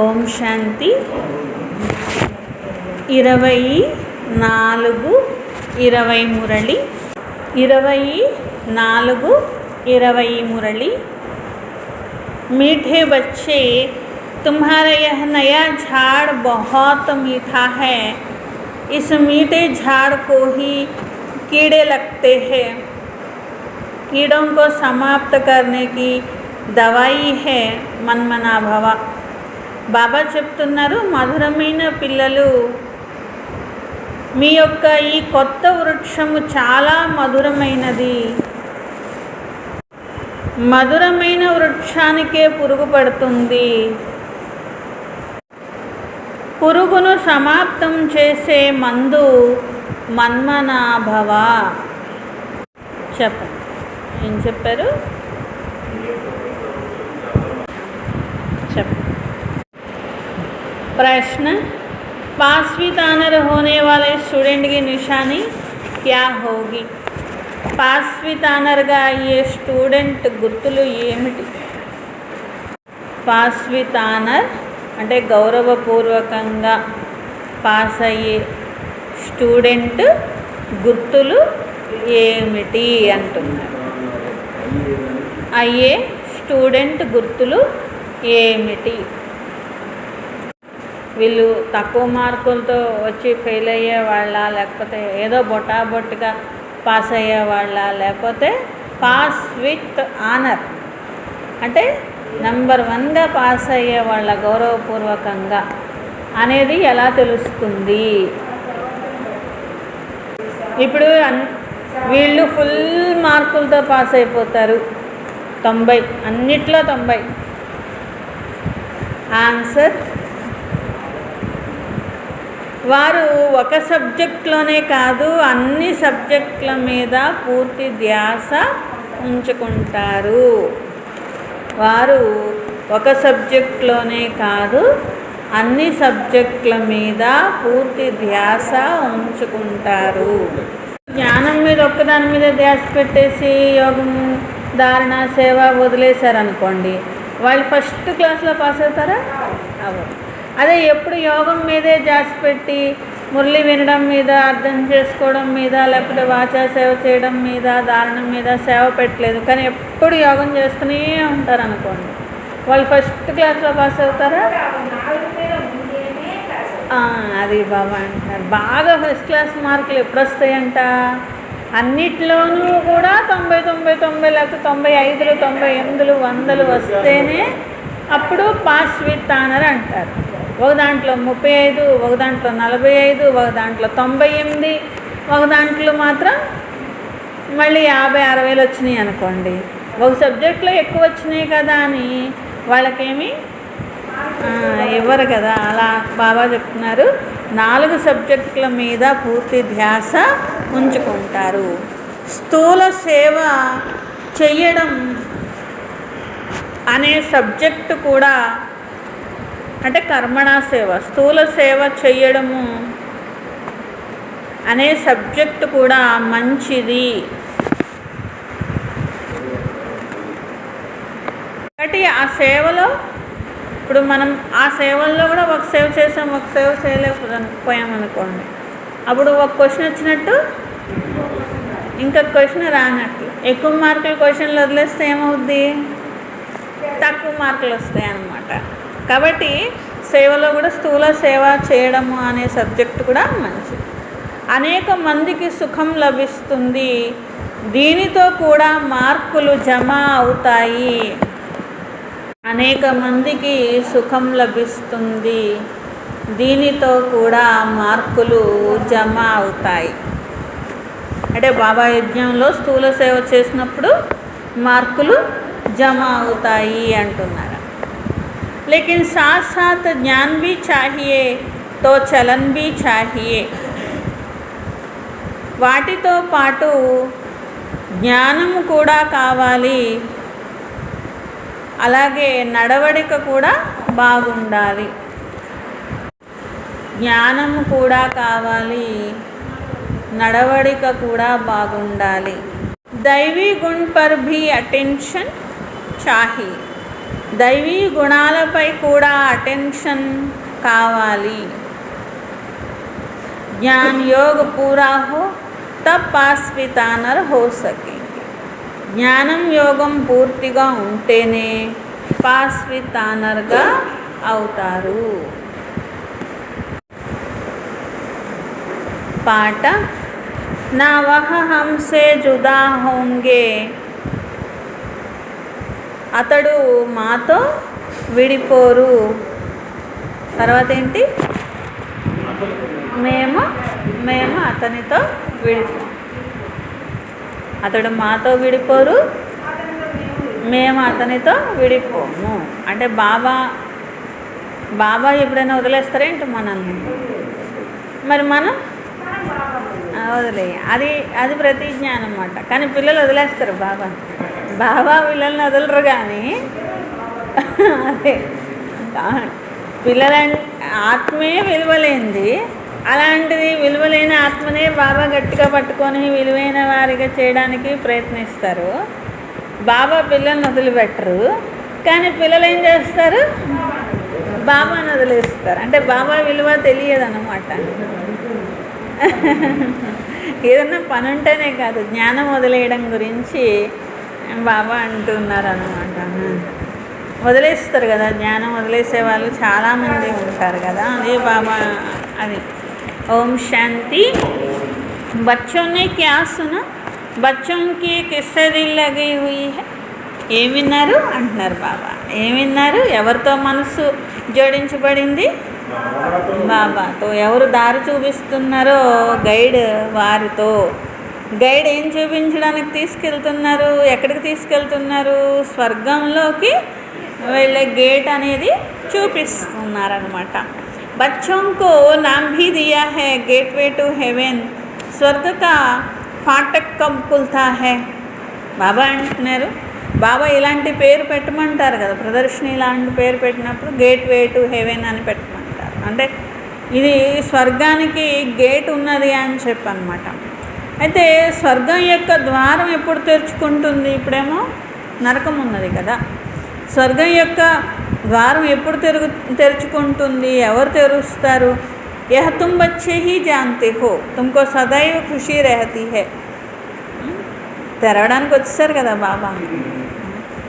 ఓం శాంతి 24:20 మురళి 24:20 मुरली। मीठे बच्चे, तुम्हारा यह नया झाड़ बहुत मीठा है। इस मीठे झाड़ को ही कीड़े लगते हैं। कीड़ों को समाप्त करने की दवाई है మన్మనా భవ। బాబా చెప్తున్నారు, మధురమైన పిల్లలు, మీ యొక్క ఈ కొత్త వృక్షము చాలా మధురమైనది. మధురమైన వృక్షానికే పురుగు పడుతుంది. పురుగును సమాప్తం చేసే మందు మన్మనా భవ. చెప్పండి, ఏం చెప్పారు? చెప్పండి. प्रश्न, पांचवी तानर होने वाले स्टूडेंट की निशानी क्या होगी? पांचवी तानरगा ये स्टूडेंट గుర్తులు ఏమిటి? పాస్వి తానర్ అంటే గౌరవపూర్వకంగా పాస్ అయ్యే స్టూడెంట్ గుర్తులు ఏమిటి అంటున్నారు. అయ్యే స్టూడెంట్ గుర్తులు ఏమిటి? వీళ్ళు తక్కువ మార్కులతో వచ్చి ఫెయిల్ అయ్యే వాళ్ళ, లేకపోతే ఏదో బొటాబొట్టిగా పాస్ అయ్యే వాళ్ళ, లేకపోతే పాస్ విత్ ఆనర్ అంటే నెంబర్ 1గా పాస్ అయ్యే వాళ్ళ గౌరవపూర్వకంగా అనేది ఎలా తెలుస్తుంది? ఇప్పుడు వీళ్ళు ఫుల్ మార్కులతో పాస్ అయిపోతారు, 90, అన్నిట్లో 90. ఆన్సర్, వారు ఒక సబ్జెక్ట్లోనే కాదు అన్ని సబ్జెక్టుల మీద పూర్తి ధ్యాస ఉంచుకుంటారు. వారు ఒక సబ్జెక్ట్లోనే కాదు అన్ని సబ్జెక్టుల మీద పూర్తి ధ్యాస ఉంచుకుంటారు. జ్ఞానం మీద ఒక్కదాని మీద ధ్యాస పెట్టేసి యోగం, ధారణ, సేవ వదిలేశారనుకోండి, వాళ్ళు ఫస్ట్ క్లాస్లో పాస్ అవుతారా? అవ్వరు. అదే ఎప్పుడు యోగం మీదే ధ్యాస పెట్టి మురళి వినడం మీద, అర్థం చేసుకోవడం మీద, లేకపోతే వాచా సేవ చేయడం మీద, ధారణం మీద సేవ పెట్టలేదు, కానీ ఎప్పుడు యోగం చేస్తూనే ఉంటారు అనుకోండి, వాళ్ళు ఫస్ట్ క్లాస్లో పాస్ అవుతారా? అది బాబా అంటారు, బాగా ఫస్ట్ క్లాస్ మార్కులు ఎప్పుడు వస్తాయంట? అన్నిట్లోనూ కూడా 90, 90 లేకపోతే 95, 98, 100 వస్తేనే అప్పుడు పాస్ విత్ ఆనర్ అంటారు. ఒక దాంట్లో 35, ఒక దాంట్లో 45, ఒక దాంట్లో 98, ఒక దాంట్లో మాత్రం మళ్ళీ 50, 60 వచ్చినాయి అనుకోండి. ఒక సబ్జెక్ట్లో ఎక్కువ వచ్చినాయి కదా అని వాళ్ళకేమీ ఇవ్వరు కదా. అలా బాబా చెప్తున్నారు, 4 సబ్జెక్టుల మీద పూర్తి ధ్యాస ఉంచుకుంటారు. స్థూల సేవ చెయ్యడం అనే సబ్జెక్టు కూడా, అంటే కర్మణా సేవ, స్థూల సేవ చెయ్యడము అనే సబ్జెక్టు కూడా మంచిది. కాబట్టి ఆ సేవలో ఇప్పుడు మనం ఆ సేవల్లో కూడా ఒక సేవ చేసాం, ఒక సేవ చేయలేకపోయామనుకోండి, అప్పుడు ఒక క్వశ్చన్ వచ్చినట్టు ఇంకా క్వశ్చన్ రానట్టు. ఎక్కువ మార్కులు క్వశ్చన్లు వదిలేస్తే ఏమవుద్ది? తక్కువ మార్కులు వస్తాయి అన్నమాట. కాబట్టి సేవలో కూడా స్థూల సేవ చేయడము అనే సబ్జెక్టు కూడా మంచిది. అనేక మందికి సుఖం లభిస్తుంది, దీనితో కూడా మార్కులు జమ అవుతాయి. అనేక మందికి సుఖం లభిస్తుంది, దీనితో కూడా మార్కులు జమ అవుతాయి. అంటే బాబా యజ్ఞంలో స్థూల సేవ చేసినప్పుడు మార్కులు జమ అవుతాయి అంటున్నారు. लेकिन साथ साथ ज्ञान भी चाहिए तो चलन भी चाहिए. వాటితో పాటు జ్ఞానము కూడా కావాలి, అలాగే నడవడిక కూడా బాగుండాలి. జ్ఞానము కూడా కావాలి, నడవడిక కూడా బాగుండాలి. दैवी गुण पर भी अटेंशन चाहिए. దైవీ గుణాలపై కూడా అటెన్షన్ కావాలి. జ్ఞాన్ యోగ్ పూరా హో తబ్ పాస్వితానర్ హో సకే. జ్ఞానం యోగం పూర్తిగా ఉంటేనే పాస్వితానర్గా అవుతారు. పాట నా వహ హంసే జుదా హోంగే. అతడు మాతో విడిపోరు. తర్వాత ఏంటి? మేము అతనితో విడిపోము. అతడు మాతో విడిపోరు, మేము అతనితో విడిపోము. అంటే బాబా ఎప్పుడైనా వదిలేస్తారేంటి మనల్ని? మరి మనం వదిలేయ. అది ప్రతిజ్ఞ అన్నమాట. కానీ పిల్లలు వదిలేస్తారు బాబా పిల్లల్ని వదలరు. కానీ అదే పిల్లల ఆత్మే విలువలేంది. అలాంటిది విలువలేని ఆత్మనే బాబా గట్టిగా పట్టుకొని విలువైన వారిగా చేయడానికి ప్రయత్నిస్తారు. బాబా పిల్లల్ని వదిలిపెట్టరు. కానీ పిల్లలు ఏం చేస్తారు? బాబాని వదిలేస్తారు. అంటే బాబా విలువ తెలియదు అన్నమాట. ఏదన్నా పని ఉంటేనే కాదు, జ్ఞానం వదిలేయడం గురించి బాబా అంటున్నారు అన్నమాట. వదిలేస్తారు కదా, జ్ఞానం వదిలేసే వాళ్ళు చాలామంది ఉంటారు కదా. అదే బాబా అది. ఓం శాంతి. బచ్చోं ने क्या सुना? बच्चों की किससे दिल लगी हुई है? ఏం విన్నారు అంటున్నారు బాబా. ఏం విన్నారు? ఎవరితో మనసు జోడించబడింది? బాబాతో. ఎవరు దారి చూపిస్తున్నారో గైడ్ వారితో. గైడ్ ఏం చూపించడానికి తీసుకెళ్తున్నారు? ఎక్కడికి తీసుకెళ్తున్నారు? స్వర్గంలోకి వెళ్ళే గేట్ అనేది చూపిస్తున్నారనమాట. बच्चों को नाम भी दिया है गेटवे टू हेवन. स्वर्ग का फाटक कब खुलता है? బాబా అంటున్నారు. బాబా ఇలాంటి పేరు పెట్టమంటారు కదా, ప్రదర్శన ఇలాంటి పేరు పెట్టినప్పుడు గేట్వే టు హెవెన్ అని పెట్టమంటారు. అంటే ఇది స్వర్గానికి గేట్ ఉన్నది అని చెప్పనమాట. అయితే స్వర్గం యొక్క ద్వారం ఎప్పుడు తెరుచుకుంటుంది? ఇప్పుడేమో నరకం ఉన్నది కదా. స్వర్గం యొక్క ద్వారం ఎప్పుడు తెరుచుకుంటుంది? ఎవరు తెరుస్తారు? యహ తుమ్ బచ్చే హీ జాన్తే హో తుమ్కో సదైవ ఖుషీ రహతీ హై. తెరవడానికి వచ్చేసారు కదా బాబా.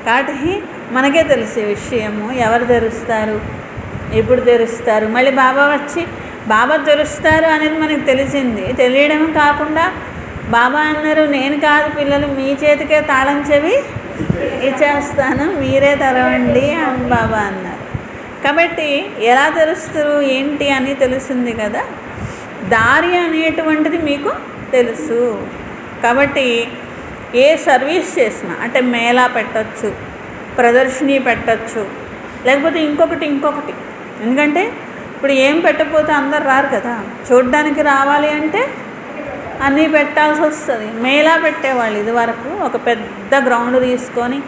కాబట్టి మనకే తెలిసే విషయము ఎవరు తెరుస్తారు, ఎప్పుడు తెరుస్తారు. మళ్ళీ బాబా తెరుస్తారు అనేది మనకు తెలిసింది. తెలియడం కాకుండా బాబా అన్నారు, నేను కాదు పిల్లలు, మీ చేతికే తాళం చెవి ఇచ్చేస్తాను, మీరే తెరవండి అని బాబా అన్నారు. కాబట్టి ఎలా తెరుస్తారు ఏంటి అని తెలిసింది కదా. దారి అనేటువంటిది మీకు తెలుసు. కాబట్టి ఏ సర్వీస్ చేసినా, అంటే మేళా పెట్టచ్చు, ప్రదర్శని పెట్టచ్చు, లేకపోతే ఇంకొకటి. ఎందుకంటే ఇప్పుడు ఏం పెట్టకపోతే అందరు రారు కదా. చూడ్డానికి రావాలి అంటే అన్నీ పెట్టాల్సి వస్తుంది. మేళా పెట్టేవాళ్ళు ఇదివరకు. ఒక పెద్ద గ్రౌండ్ తీసుకొని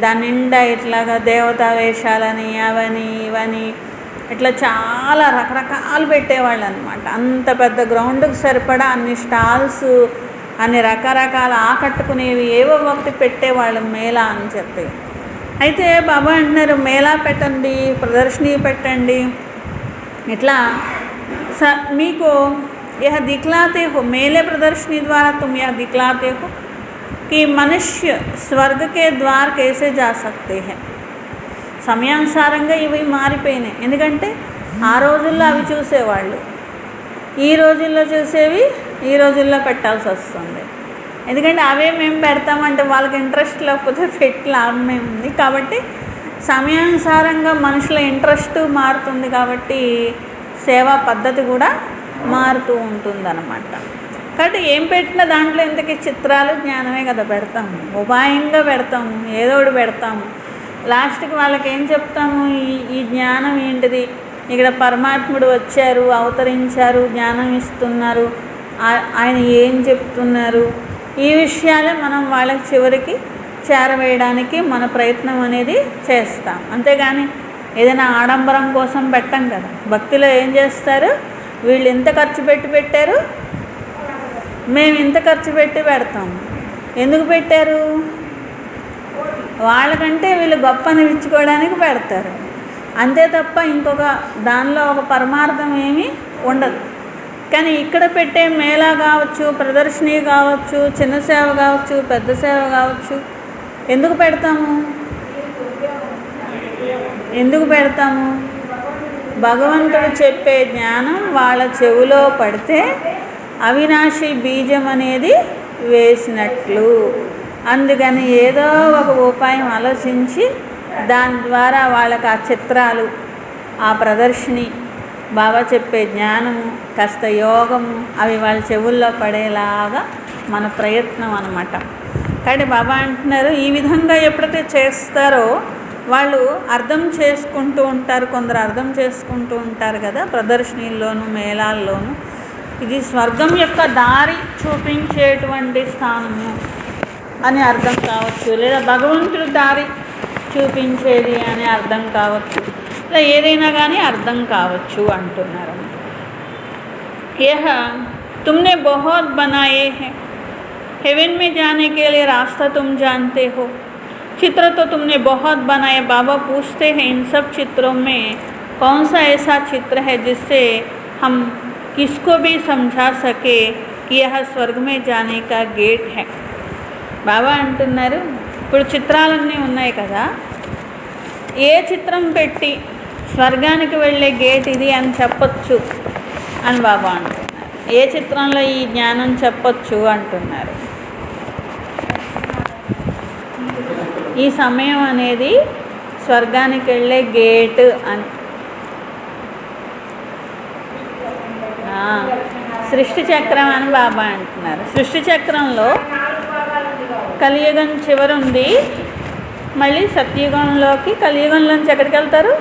దాని నిండా ఇట్లాగా దేవతా వేషాలని అవని ఇవని ఇట్లా చాలా రకరకాలు పెట్టేవాళ్ళు అనమాట. అంత పెద్ద గ్రౌండ్కి సరిపడా అన్ని స్టాల్స్, అన్ని రకరకాల ఆకట్టుకునేవి ఏవో ఒకటి పెట్టేవాళ్ళు మేళా అని చెప్పి. అయితే బాబా అంటున్నారు, మేళా పెట్టండి, ప్రదర్శని పెట్టండి, ఇట్లా మీకు यह दिखलाते हो, मेले प्रदर्शनी द्वारा तुम यह दिखलाते हो कि मनुष्य स्वर्ग के द्वार कैसे जा सकते हैं. సమయానుసారంగా ఇవి మారిపోయినాయి. ఎందుకంటే ఆ రోజుల్లో అవి చూసేవాళ్ళు, ఈ రోజుల్లో చూసేవి ఈ రోజుల్లో పెట్టాల్సి వస్తుంది. ఎందుకంటే అవే మేము పెడతామంటే వాళ్ళకి ఇంట్రెస్ట్ లేకపోతే పెట్టి లాభమే ఉంది. కాబట్టి సమయానుసారంగా మనుషుల ఇంట్రెస్ట్ మారుతుంది. కాబట్టి సేవా పద్ధతి కూడా మారుతూ ఉంటుందన్నమాట. కాబట్టి ఏం పెట్టినా దాంట్లో ఇంతకీ చిత్రాలు జ్ఞానమే కదా పెడతాము, ఉపాయంగా పెడతాము, ఏదో ఒకటి పెడతాము. లాస్ట్కి వాళ్ళకి ఏం చెప్తాము? ఈ జ్ఞానం ఏంటిది, ఇక్కడ పరమాత్ముడు వచ్చారు, అవతరించారు, జ్ఞానం ఇస్తున్నారు, ఆయన ఏం చెప్తున్నారు, ఈ విషయాలే మనం వాళ్ళకి చివరికి చేరవేయడానికి మన ప్రయత్నం అనేది చేస్తాం. అంతేగాని ఏదైనా ఆడంబరం కోసం పెట్టం కదా. భక్తిలో ఏం చేస్తారు? వీళ్ళు ఇంత ఖర్చు పెట్టారు, మేము ఇంత ఖర్చు పెట్టి పెడతాము. ఎందుకు పెట్టారు? వాళ్ళకంటే వీళ్ళు గొప్ప అనిపించుకోవడానికి పెడతారు, అంతే తప్ప ఇంకొక దానిలో ఒక పరమార్థం ఏమీ ఉండదు. కానీ ఇక్కడ పెట్టే మేళా కావచ్చు, ప్రదర్శని కావచ్చు, చిన్న సేవ కావచ్చు, పెద్ద సేవ కావచ్చు, ఎందుకు పెడతాము? భగవంతుడు చెప్పే జ్ఞానం వాళ్ళ చెవిలో పడితే అవినాశి బీజం అనేది వేసినట్లు. అందుకని ఏదో ఒక ఉపాయం ఆలోచించి దాని ద్వారా వాళ్ళకి ఆ చిత్రాలు, ఆ ప్రదర్శని, బాబా చెప్పే జ్ఞానము, కాస్త యోగము అవి వాళ్ళ చెవుల్లో పడేలాగా మన ప్రయత్నం అన్నమాట. కానీ బాబా అంటున్నారు, ఈ విధంగా ఎప్పుడైతే చేస్తారో వాళ్ళు అర్థం చేసుకుంటూ ఉంటారు. కొందరు అర్థం చేసుకుంటూ ఉంటారు కదా, ప్రదర్శనల్లోనూ మేళాల్లోనూ ఇది స్వర్గం యొక్క దారి చూపించేటువంటి స్థానము అని అర్థం కావచ్చు, లేదా భగవంతుడు దారి చూపించేది అని అర్థం కావచ్చు, ఇలా ఏదైనా కానీ అర్థం కావచ్చు అంటున్నారు. यह तुमने बहुत बनाए हैं, हेवन में जाने के लिए रास्ता तुम जानते हो, चित्र तो तुमने बहुत बनाए. बाबा पूछते हैं इन सब चित्रों में कौन सा ऐसा चित्र है जिससे हम किसको भी समझा सके कि यह स्वर्ग में जाने का गेट है. బాబా అంటున్నారు, ఇప్పుడు చిత్రాలన్నీ ఉన్నాయి కదా, ఏ చిత్రం పెట్టి స్వర్గానికి వెళ్ళే గేట్ ఇది అని చెప్పొచ్చు అని బాబా అంటున్నారు. ఏ చిత్రంలో ఈ జ్ఞానం చెప్పొచ్చు అంటున్నారు. ఈ సమయం అనేది స్వర్గానికి వెళ్ళే గేట్ అని. సృష్టి చక్రం అని బాబా అంటున్నారు. సృష్టి చక్రంలో కలియుగం చివరుంది, మళ్ళీ సత్యుగంలోకి, కలియుగంలోంచి ఎక్కడికి వెళ్తారు?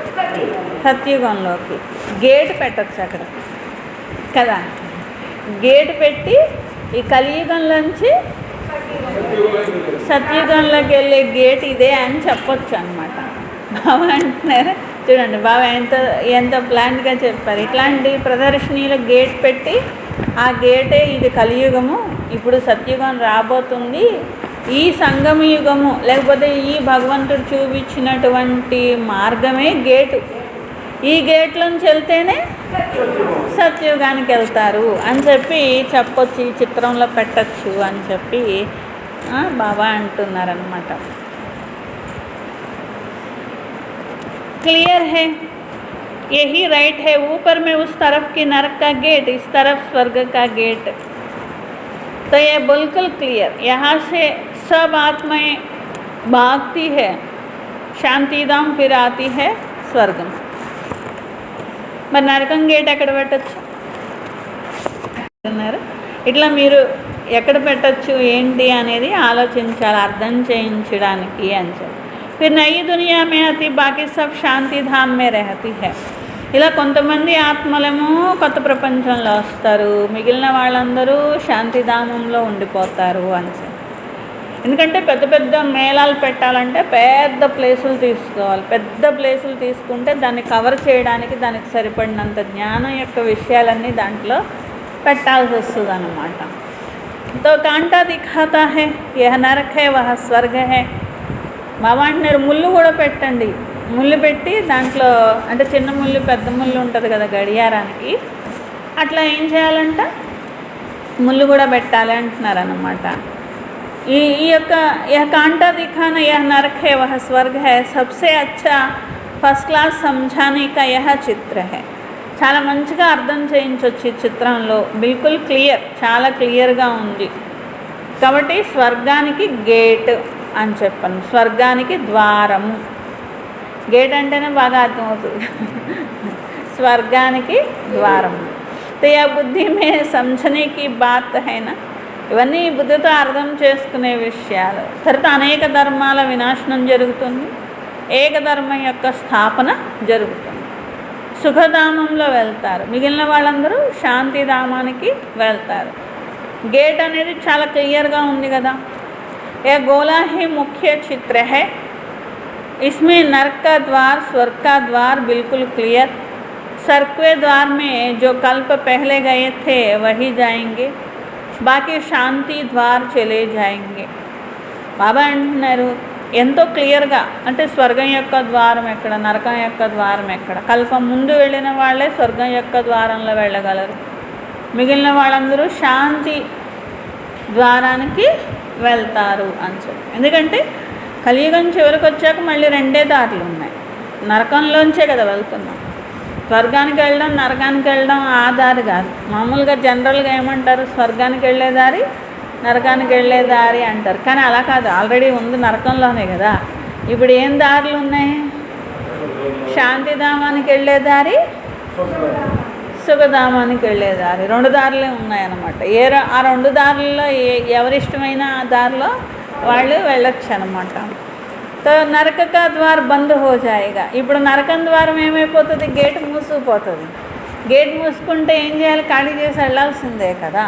సత్యుగంలోకి. గేట్ పెట్టచ్చు అక్కడ కదా, గేట్ పెట్టి ఈ కలియుగంలోంచి సత్యుగంలోకి వెళ్ళే గేట్ ఇదే అని చెప్పొచ్చు అనమాట. బాబా అంటున్నారు, చూడండి బాబా ఎంత ప్లాన్గా చెప్పారు. ఇట్లాంటి ప్రదర్శనీలో గేట్ పెట్టి ఆ గేటే ఇది కలియుగము, ఇప్పుడు సత్యుగం రాబోతుంది, ఈ సంగమ యుగము లేకపోతే ఈ భగవంతుడు చూపించినటువంటి మార్గమే గేటు, ఈ గేట్లోంచి వెళ్తేనే సత్యుగానికి వెళ్తారు అని చెప్పి చెప్పొచ్చు, ఈ చిత్రంలో పెట్టచ్చు అని చెప్పి బాబా అంటున్నారన్నమాట. क्लियर है, यही राइट है. ऊपर में उस तरफ की नरक का गेट, इस तरफ स्वर्ग का गेट. तो ये बिल्कुल क्लियर. यहाँ से सब आत्माएं भागती है शांति धाम, फिर आती है स्वर्ग में. మరి నరకం గేట్ ఎక్కడ పెట్టచ్చు అన్నారు. ఇట్లా మీరు ఎక్కడ పెట్టచ్చు ఏంటి అనేది ఆలోచించాలి, అర్థం చేయించడానికి అని చెప్పి. फिर नई दुनिया में आती, बाकी सब शांति धाम में रहती है. ఇలా కొంతమంది ఆత్మలేమో కొత్త ప్రపంచంలో వస్తారు, మిగిలిన వాళ్ళందరూ శాంతిధామంలో ఉండిపోతారు అని చెప్పి. ఎందుకంటే పెద్ద పెద్ద మేళాలు పెట్టాలంటే పెద్ద ప్లేసులు తీసుకోవాలి. పెద్ద ప్లేసులు తీసుకుంటే దాన్ని కవర్ చేయడానికి దానికి సరిపడినంత జ్ఞానం యొక్క విషయాలన్నీ దాంట్లో పెట్టాల్సి వస్తుంది అన్నమాట. తో కాంటా దిఖాతా హై, యహ నరక్ హై వహ స్వర్గ హై. బాబా అంటున్నారు, ముళ్ళు కూడా పెట్టండి. ముళ్ళు పెట్టి దాంట్లో, అంటే చిన్న ముళ్ళు పెద్ద ముళ్ళు ఉంటుంది కదా గడియారానికి, అట్లా ఏం చేయాలంట, ముళ్ళు కూడా పెట్టాలి అంటున్నారు అన్నమాట. ఈ యొక్క యహ కాంటా దిఖానా యహ నరక్ హై వహ స్వర్గ హై, సబ్సే అచ్చా ఫస్ట్ క్లాస్ సమఝానే కా యహ చిత్ర హై. చాలా మంచిగా అర్థం చేయించవచ్చు ఈ చిత్రంలో, బిల్కుల్ క్లియర్, చాలా క్లియర్గా ఉంది. కాబట్టి స్వర్గానికి గేట్ అని చెప్పాను, స్వర్గానికి ద్వారము. గేట్ అంటేనే బాగా అర్థమవుతుంది, స్వర్గానికి ద్వారము. तो यह बुद्धि में समझने की बात है ना. ఇవన్నీ బుద్ధితో అర్థం చేసుకునే విషయాలు. తర్వాత అనేక ధర్మాల వినాశనం జరుగుతుంది, ఏకధర్మం యొక్క స్థాపన జరుగుతుంది. సుఖధామంలో వెళ్తారు, మిగిలిన వాళ్ళందరూ శాంతిధామానికి వెళ్తారు. గేట్ అనేది చాలా క్లియర్గా ఉంది కదా. ఏ గోలా హీ ముఖ్య చిత్ర है, इसमें नरक का द्वार, स्वर्ग का द्वार बिल्कुल क्लियर. सर्कवे द्वार में जो कल्प पहले गए थे वही जाएंगे, बाकी शांति द्वार चले जाएंगे. బాబా అంటున్నారు, ఎంతో క్లియర్గా, అంటే స్వర్గం యొక్క ద్వారం ఎక్కడ, నరకం యొక్క ద్వారం ఎక్కడ, కల్పం ముందు వెళ్ళిన వాళ్ళే స్వర్గం యొక్క ద్వారంలో వెళ్ళగలరు, మిగిలిన వాళ్ళందరూ శాంతి ద్వారానికి వెళ్తారు అని చెప్పి. ఎందుకంటే కలియుగం చివరికి వచ్చాక మళ్ళీ రెండే దారులు ఉన్నాయి. నరకంలోంచే కదా వెళ్తున్నాం. స్వర్గానికి వెళ్ళడం, నరకానికి వెళ్ళడం ఆ దారి కాదు. మామూలుగా జనరల్గా ఏమంటారు, స్వర్గానికి వెళ్ళే దారి, నరకానికి వెళ్ళే దారి అంటారు. కానీ అలా కాదు, ఆల్రెడీ ఉంది నరకంలోనే కదా. ఇప్పుడు ఏం దారులు ఉన్నాయి? శాంతిధామానికి వెళ్ళే దారి, సుఖధామానికి వెళ్ళే దారి, రెండు దారులే ఉన్నాయన్నమాట. ఆ రెండు దారుల్లో ఎవరిష్టమైన ఆ దారిలో వాళ్ళు వెళ్ళొచ్చు అనమాట. తో నరక కా ద్వార్ బంద్ హో జాయేగా. ఇప్పుడు నరకం ద్వారం ఏమైపోతుంది? గేట్ మూసుకుపోతుంది. గేట్ మూసుకుంటే ఏం చేయాలి? ఖాళీ చేసి వెళ్ళాల్సిందే కదా.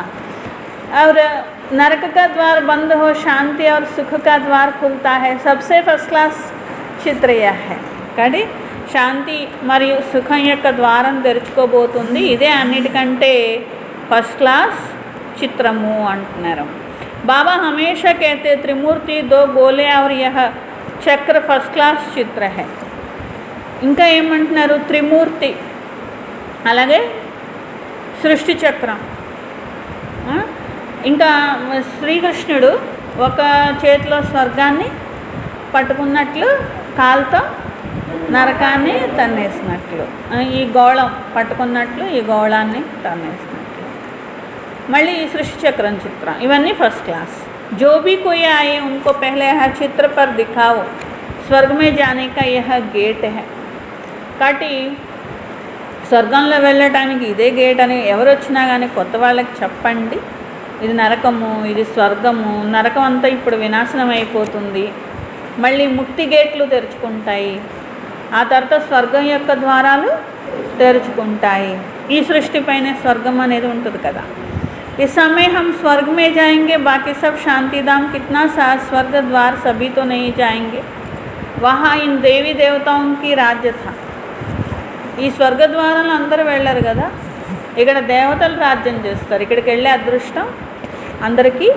और नरक का द्वार बंद हो, शांति और सुख का द्वार खुलता है. सबसे फर्स्ट क्लास చిత్ర यह है. కాబట్టి శాంతి మరియు సుఖం యొక్క ద్వారం తెరుచుకోబోతుంది. ఇదే అన్నిటికంటే ఫస్ట్ క్లాస్ చిత్రము అంటున్నారు. బాబా హమేషా कहते त्रिमूर्ति दो गोले और यह చక్ర ఫస్ట్ క్లాస్ చిత్ర है. ఇంకా ఏమంటున్నారు? త్రిమూర్తి, అలాగే సృష్టి చక్రం. ఇంకా శ్రీకృష్ణుడు ఒక చేతిలో స్వర్గాన్ని పట్టుకున్నట్లు, కాలుతో నరకాన్ని తన్నేసినట్లు, ఈ గోళం పట్టుకున్నట్లు ఈ గోళాన్ని తన్నేసినట్లు. మళ్ళీ ఈ సృష్టి చక్రం చిత్రం. ఇవన్నీ ఫస్ట్ క్లాస్. जो भी कोई आए उनको पहले यह चित्र पर दिखाओ, स्वर्ग में जाने का यह गेट है. కాబట్టి స్వర్గంలో వెళ్ళటానికి ఇదే గేట్ అని ఎవరు వచ్చినా కానీ కొత్త వాళ్ళకి చెప్పండి. ఇది నరకము, ఇది స్వర్గము. నరకం అంతా ఇప్పుడు వినాశనం అయిపోతుంది, మళ్ళీ ముక్తి గేట్లు తెరుచుకుంటాయి, ఆ తర్వాత స్వర్గం యొక్క ద్వారాలు తెరుచుకుంటాయి. ఈ సృష్టిపైనే స్వర్గం అనేది ఉంటుంది కదా. इस समय हम स्वर्ग में जाएंगे, बाकी सब शांति धाम कितना सा स्वर्ग द्वार सभी तो नहीं जाएंगे. वहाँ इन देवी देवताओं की राज्य था. ఈ స్వర్గ ద్వారాలు అందరూ వెళ్ళరు కదా, ఇక్కడ దేవతలు రాజ్యం చేస్తారు. ఇక్కడికి వెళ్ళే అదృష్టం అందరికీ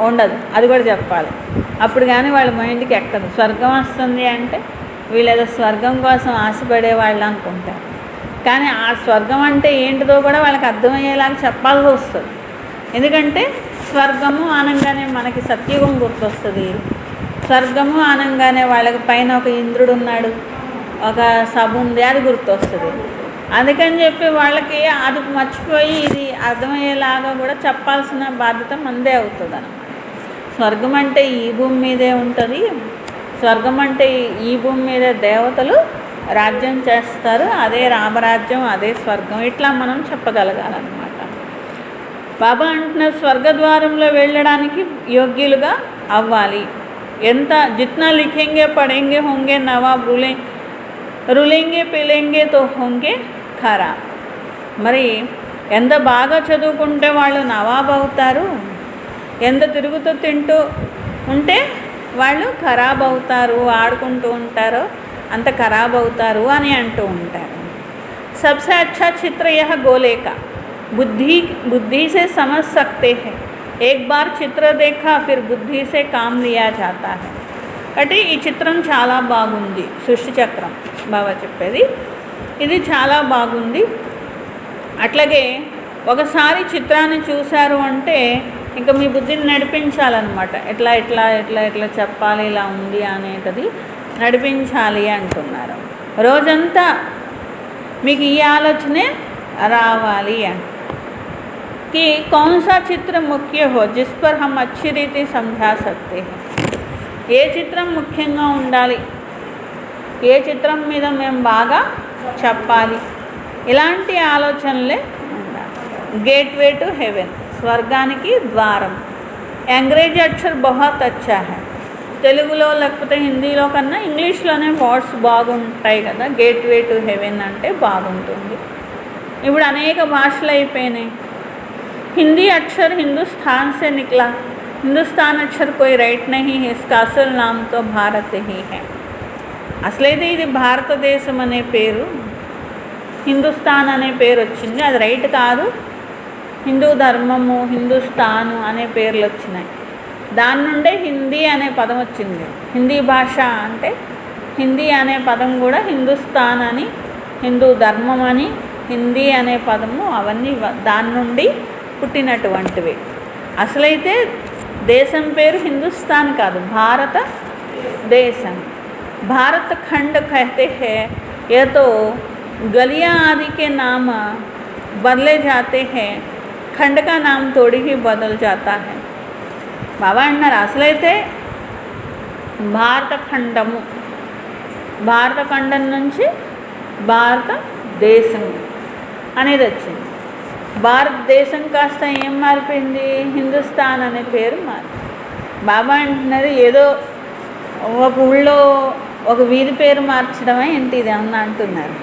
ఉండదు, అది కూడా చెప్పాలి. అప్పుడు కానీ వాళ్ళ మైండ్కి ఎక్కదు. స్వర్గం వస్తుంది అంటే వీళ్ళేదో స్వర్గం కోసం ఆశపడే వాళ్ళు అనుకుంటారు. కానీ ఆ స్వర్గం అంటే ఏంటిదో కూడా వాళ్ళకి అర్థమయ్యేలాగా చెప్పాల్సి వస్తుంది. ఎందుకంటే స్వర్గము అనగానే మనకి సత్యుగం గుర్తొస్తుంది. స్వర్గము అనగానే వాళ్ళకి పైన ఒక ఇంద్రుడు ఉన్నాడు, ఒక సభ ఉంది, అది గుర్తొస్తుంది. అందుకని చెప్పి వాళ్ళకి అది మర్చిపోయి ఇది అర్థమయ్యేలాగా కూడా చెప్పాల్సిన బాధ్యత మనదే అవుతుంది అన్నమాట. స్వర్గం అంటే ఈ భూమి మీదే ఉంటుంది, స్వర్గం అంటే ఈ భూమి మీదే దేవతలు రాజ్యం చేస్తారు, అదే రామరాజ్యం, అదే స్వర్గం, ఇట్లా మనం చెప్పగలగాలన్నమాట. బాబా అంటున్న స్వర్గద్వారంలో వెళ్ళడానికి యోగ్యులుగా అవ్వాలి. ఎంత జిత్నా లిఖేంగే పడేంగే హోంగే నవాబ్ రులేంగే పిలేంగే తో హోంగే ఖరాబ్. మరి ఎంత బాగా చదువుకుంటే వాళ్ళు నవాబ్ అవుతారు, ఎంత తిరుగుతూ తింటూ ఉంటే వాళ్ళు ఖరాబ్ అవుతారు, ఆడుకుంటూ ఉంటారో అంత ఖరాబ్ అవుతారు అని అంటూ ఉంటారు. సబ్సే అచ్చా చిత్ర యహ గోలే కా बुद्धि से समझ सकते हैं. एक बार चित्र देखा फिर बुद्धि से काम लिया जाता है. అంటే ఈ చిత్రం చాలా బాగుంది. సృష్టి చక్రం బాబా చెప్పేది ఇది చాలా బాగుంది. అట్లాగే ఒకసారి చిత్రాన్ని చూశారు అంటే ఇంకా మీ బుద్ధిని నడిపించాలన్నమాట. ఎట్లా ఎట్లా ఎట్లా ఎట్లా చెప్పాలి, ఇలా ఉంది అనేది నడిపించాలి అంటున్నారు. రోజంతా మీకు ఈ ఆలోచనే రావాలి అని कि कौन सा चित्र मुख्य हो जिस पर हम अच्छी रीति समझा सकते हैं. ఏ చిత్రం ముఖ్యంగా ఉండాలి, ఏ చిత్రం మీద మేము బాగా చెప్పాలి, ఇలాంటి ఆలోచనలే ఉండాలి. గేట్వే టు హెవెన్, స్వర్గానికి ద్వారం. అంగ్రేజీ అక్షర్ బహుత్ అచ్చా హై. తెలుగులో లేకపోతే హిందీలో కన్నా ఇంగ్లీష్లోనే వర్డ్స్ బాగుంటాయి కదా. గేట్వే టు హెవెన్ అంటే బాగుంటుంది. ఇప్పుడు అనేక భాషలు అయిపోయినాయి. हिंदी अक्षर हिंदुस्तान से निकला. हिंदुस्तान अक्षर कोई राइट नहीं है, इसका असल नाम तो भारत ही है. అసలైతే ఇది భారతదేశం అనే పేరు, హిందుస్థాన్ అనే పేరు వచ్చింది, అది రైట్ కాదు. హిందూ ధర్మము, హిందుస్థాను అనే పేర్లు వచ్చినాయి. దాని నుండే హిందీ అనే పదం వచ్చింది. హిందీ భాష అంటే హిందీ అనే పదం కూడా హిందుస్థాన్ అని, హిందూ ధర్మం అని, హిందీ అనే పదము అవన్నీ దాని నుండి పుట్టినటువంటివి. అసలైతే దేశం పేరు హిందుస్థాన్ కాదు, భారత देशम। भारत खंड कहते हैं, यह तो गलियां आदि के नाम बदले जाते हैं, खंड का नाम थोड़ी ही बदल जाता है। बाबा अन्नाరు అసలైతే భారతఖండము, భారతఖండం నుంచి భారతదేశం అనేది వచ్చింది. భారతదేశం కాస్త ఏం మారిపోయింది, హిందుస్థాన్ అనే పేరు మారి. బాబా అంటున్నారు ఏదో ఒక ఊళ్ళో ఒక వీధి పేరు మార్చడమే ఏంటి ఇది అన్న అంటున్నారు.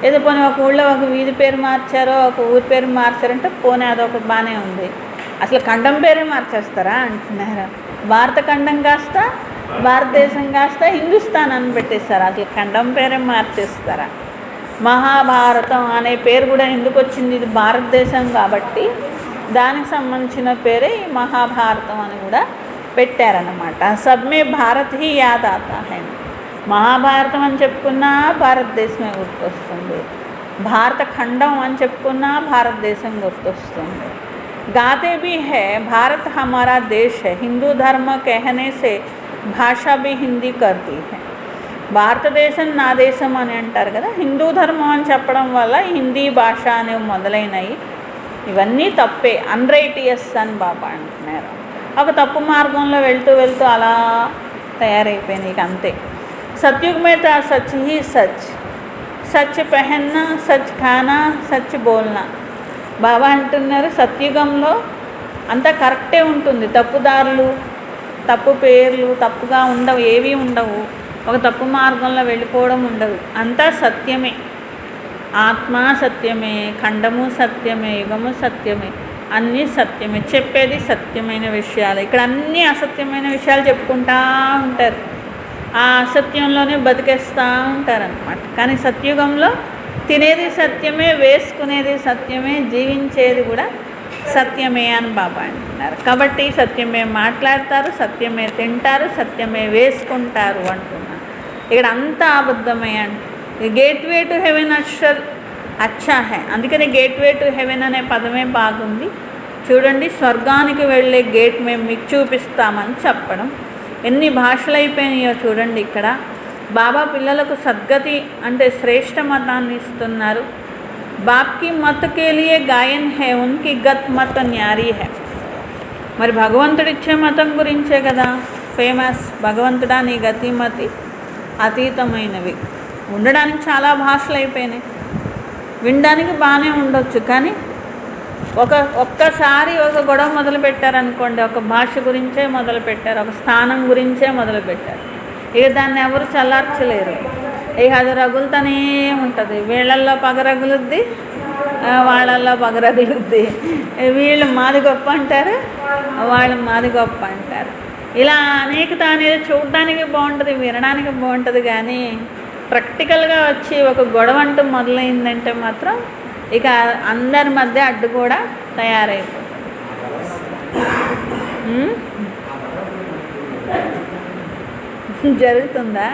ఏదో పోనీ ఒక ఊళ్ళో ఒక వీధి పేరు మార్చారో ఒక ఊరి పేరు మార్చారంటే పోనీ అదొక బాగానే ఉంది. అసలు ఖండం పేరే మార్చేస్తారా అంటున్నారు. భారతఖండం కాస్త భారతదేశం కాస్త హిందుస్థాన్ అని పెట్టేస్తారు. అసలు ఖండం పేరే మార్చేస్తారా? మహాభారతం అనే పేరు కూడా ఎందుకు వచ్చింది, ఇది భారతదేశం కాబట్టి దానికి సంబంధించిన పేరే ఈ మహాభారతం అని కూడా పెట్టారన్నమాట. సబ్మే భారత్ హీ యాద్ ఆతా హై. మహాభారతం అని చెప్పుకున్నా భారతదేశమే గుర్తొస్తుంది, భారతఖండం అని చెప్పుకున్నా భారతదేశం గుర్తొస్తుంది. गाते भी है भारत हमारा देश है, हिंदू धर्म कहने से भाषा भी हिंदी करती है. భారతదేశం నా దేశం అని అంటారు కదా, హిందూ ధర్మం అని చెప్పడం వల్ల హిందీ భాష అనేవి మొదలైనవి. ఇవన్నీ తప్పే, అన్రైటియస్ అని బాబా అంటున్నారు. ఒక తప్పు మార్గంలో వెళ్తూ వెళ్తూ అలా తయారైపోయినాయి అంతే. సత్యుగ్ మే తా సచ్ హీ సచ్, సచ్ పెహన్నా, సచ్ ఖానా, సచ్ బోల్నా. బాబా అంటున్నారు సత్యుగంలో అంతా కరెక్టే ఉంటుంది, తప్పుదారులు, తప్పు పేర్లు తప్పుగా ఉండవు, ఏవీ ఉండవు, ఒక తప్పు మార్గంలో వెళ్ళిపోవడం ఉండదు, అంతా సత్యమే. ఆత్మ సత్యమే, ఖండము సత్యమే, యుగము సత్యమే, అన్నీ సత్యమే, చెప్పేది సత్యమైన విషయాలు. ఇక్కడ అన్నీ అసత్యమైన విషయాలు చెప్పుకుంటూ ఉంటారు, ఆ అసత్యంలోనే బతికేస్తూ ఉంటారనమాట. కానీ సత్యుగంలో తినేది సత్యమే, వేసుకునేది సత్యమే, జీవించేది కూడా సత్యమే అని బాబా అంటున్నారు. కాబట్టి సత్యమే మాట్లాడతారు, సత్యమే తింటారు, సత్యమే వేసుకుంటారు అంటున్నారు. ఇక్కడ అంతా అబద్ధమే అంట. గేట్వే టు హెవెన్ అక్షర్ అచ్చా హై, అందుకని గేట్వే టు హెవెన్ అనే పదమే బాగుంది. చూడండి, స్వర్గానికి వెళ్ళే గేట్ మేము మీకు చూపిస్తామని చెప్పడం. ఎన్ని భాషలు అయిపోయినాయో చూడండి. ఇక్కడ బాబా పిల్లలకు సద్గతి అంటే శ్రేష్ఠ మతాన్ని ఇస్తున్నారు. బాప్కి మత్ కే లియే గాయన్ హై, ఉన్కి గత్ మత్ న్యారీ హై. మరి భగవంతుడిచ్చే మతం గురించే కదా ఫేమస్. భగవంతుడా నీ గతిమతి అతీతమైనవి. ఉండడానికి చాలా భాషలు అయిపోయినాయి, వినడానికి బాగానే ఉండొచ్చు, కానీ ఒక్కసారి ఒక గొడవ మొదలు పెట్టారనుకోండి, ఒక భాష గురించే మొదలు పెట్టారు, ఒక స్థానం గురించే మొదలు పెట్టారు, ఇక దాన్ని ఎవరు చల్లార్చలేరు. ఇక అది రగులుతూనే ఉంటుంది. వీళ్ళల్లో పగ రగులుద్ది, వాళ్ళల్లో పగ రగులుద్ది. వీళ్ళు మాది గొప్ప అంటారు, వాళ్ళు మాది గొప్ప అంటారు. ఇలా అనేకత అనేది చూడడానికి బాగుంటుంది, వినడానికి బాగుంటుంది, కానీ ప్రాక్టికల్గా వచ్చి ఒక గొడవ అంటూ మొదలైందంటే మాత్రం ఇక అందరి మధ్య అడ్డు కూడా తయారైపోతుంది. జరుగుతుందా?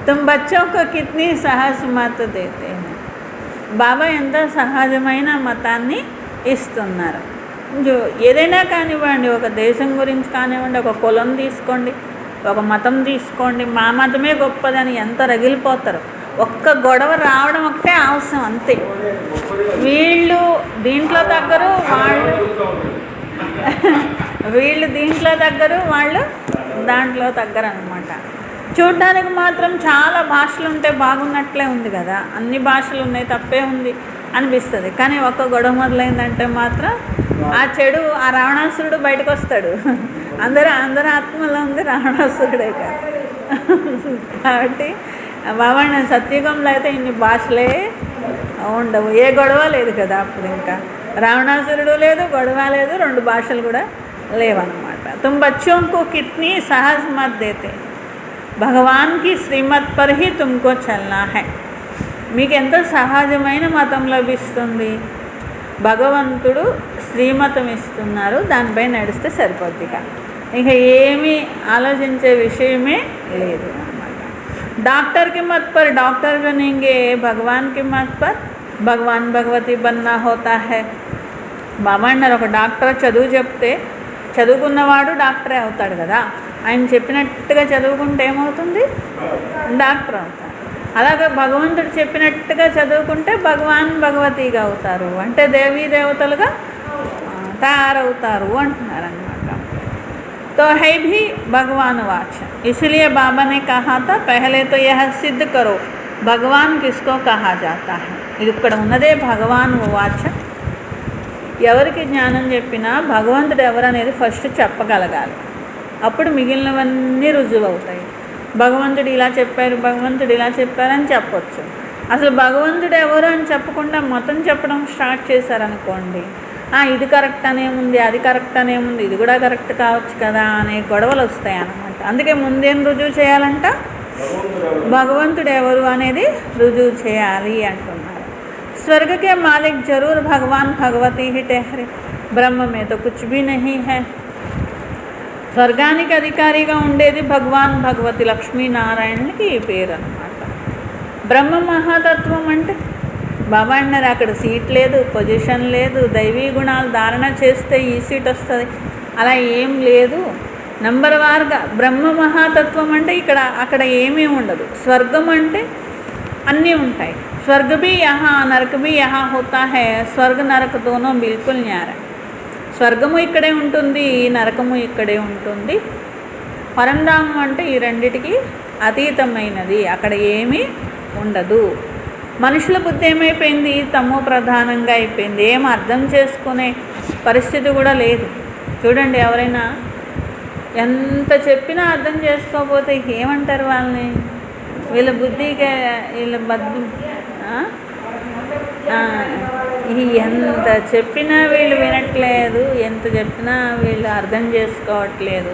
तुम बच्चों को कितनी सहज मत देते हैं. బాబా ఎంత సహజమైన మతాన్ని ఇస్తున్నారు. ఏదైనా కానివ్వండి, ఒక దేశం గురించి కానివ్వండి, ఒక కులం తీసుకోండి, ఒక మతం తీసుకోండి, మా మతమే గొప్పదని ఎంత రగిలిపోతారు. ఒక్క గొడవ రావడం ఒకటే అవసరం, అంతే. వీళ్ళు దీంట్లో దగ్గరు, వీళ్ళు దీంట్లో దగ్గరు, వాళ్ళు దాంట్లో దగ్గర అనమాట. చూడ్డానికి మాత్రం చాలా భాషలు ఉంటే బాగున్నట్లే ఉంది కదా, అన్ని భాషలు ఉన్నాయి, తప్పే ఉంది అనిపిస్తుంది. కానీ ఒక్క గొడవ మొదలైందంటే మాత్రం ఆ చెడు, ఆ రావణాసురుడు బయటకు వస్తాడు. అందరూ ఆత్మలో ఉంది రావణాసురుడే కాదు. కాబట్టి బాబా సత్యుగంలో అయితే ఇన్ని భాషలే ఉండవు, ఏ గొడవ లేదు కదా. అప్పుడు ఇంకా రావణాసురుడు లేదు, గొడవ లేదు, రెండు భాషలు కూడా లేవన్నమాట. तुम बच्चों को कितनी सहज मत देते, భగవాన్ కి శ్రీమత్ పర్ హీ తుమ్కో చల్నా హై. మీకు ఎంత సహజమైన మతం లభిస్తుంది, భగవంతుడు శ్రీమతం ఇస్తున్నారు, దానిపై నడిస్తే సరిపోద్దిగా, ఇక ఏమీ ఆలోచించే విషయమే లేదు అన్నమాట. డాక్టర్ కి మత్ పర్ డాక్టర్ బనేంగే, భగవాన్ కి మత్ పర్ భగవాన్ భగవతి బన్నా హోతా హై. బాబా అన్నారు, ఒక డాక్టర్ చదువు చెప్తే చదువుకున్నవాడు డాక్టరే అవుతాడు కదా, ఆయన చెప్పినట్టుగా చదువుకుంటే ఏమవుతుంది, డాక్టర్ అవుతారు. అలాగే భగవంతుడు చెప్పినట్టుగా చదువుకుంటే భగవాన్ భగవతిగా అవుతారు, అంటే దేవీ దేవతలుగా తయారవుతారు అంటున్నారు అన్నమాట. तो है भी भगवान वाच, इसलिए बाबा ने कहा था पहले तो यह सिद्ध करो भगवान किसको कहा जाता है. ఇది ఇక్కడ ఉన్నదే భగవాన్ వాచ. ఎవరికి జ్ఞానం చెప్పినా భగవంతుడు ఎవరు అనేది ఫస్ట్ చెప్పగలగాలి, అప్పుడు మిగిలినవన్నీ రుజువు అవుతాయి. భగవంతుడు ఇలా చెప్పారు, భగవంతుడు ఇలా చెప్పారని చెప్పొచ్చు. అసలు భగవంతుడు ఎవరు అని చెప్పకుండా మతం చెప్పడం స్టార్ట్ చేశారనుకోండి, ఇది కరెక్ట్ అనేముంది, అది కరెక్ట్ అనేముంది, ఇది కూడా కరెక్ట్ కావచ్చు కదా అనే గొడవలు వస్తాయి అన్నమాట. అందుకే ముందేం రుజువు చేయాలంట, భగవంతుడు ఎవరు అనేది రుజువు చేయాలి అంటున్నారు. स्वर्ग के मालिक जरूर भगवान भगवती ही ठहरे, ब्रह्म में तो कुछ भी नहीं है. స్వర్గానికి అధికారిగా ఉండేది భగవాన్ భగవతి లక్ష్మీనారాయణకి ఈ పేరు అన్నమాట. బ్రహ్మ మహాతత్వం అంటే బాబా అన్నారు, అక్కడ సీట్ లేదు, పొజిషన్ లేదు, దైవీ గుణాలు ధారణ చేస్తే ఈ సీట్ వస్తుంది, అలా ఏం లేదు. నంబర్ వార్గా బ్రహ్మ మహాతత్వం అంటే ఇక్కడ అక్కడ ఏమీ ఉండదు. స్వర్గం అంటే అన్నీ ఉంటాయి. स्वर्ग भी यहाँ नरक भी यहाँ होता है, స్వర్గ నరక దోనో బిల్కుల్ న్యారా. స్వర్గము ఇక్కడే ఉంటుంది, నరకము ఇక్కడే ఉంటుంది. పరంధామం అంటే ఈ రెండిటికి అతీతమైనది, అక్కడ ఏమీ ఉండదు. మనుషుల బుద్ధి ఏమైపోయింది, తమో ప్రధానంగా అయిపోయింది, ఏం అర్థం చేసుకునే పరిస్థితి కూడా లేదు. చూడండి, ఎవరైనా ఎంత చెప్పినా అర్థం చేసుకోకపోతే ఏమంటారు వాళ్ళని, వీళ్ళ బుద్ధికి వీళ్ళ ఎంత చెప్పినా వీళ్ళు వినట్లేదు, ఎంత చెప్పినా వీళ్ళు అర్థం చేసుకోవట్లేదు.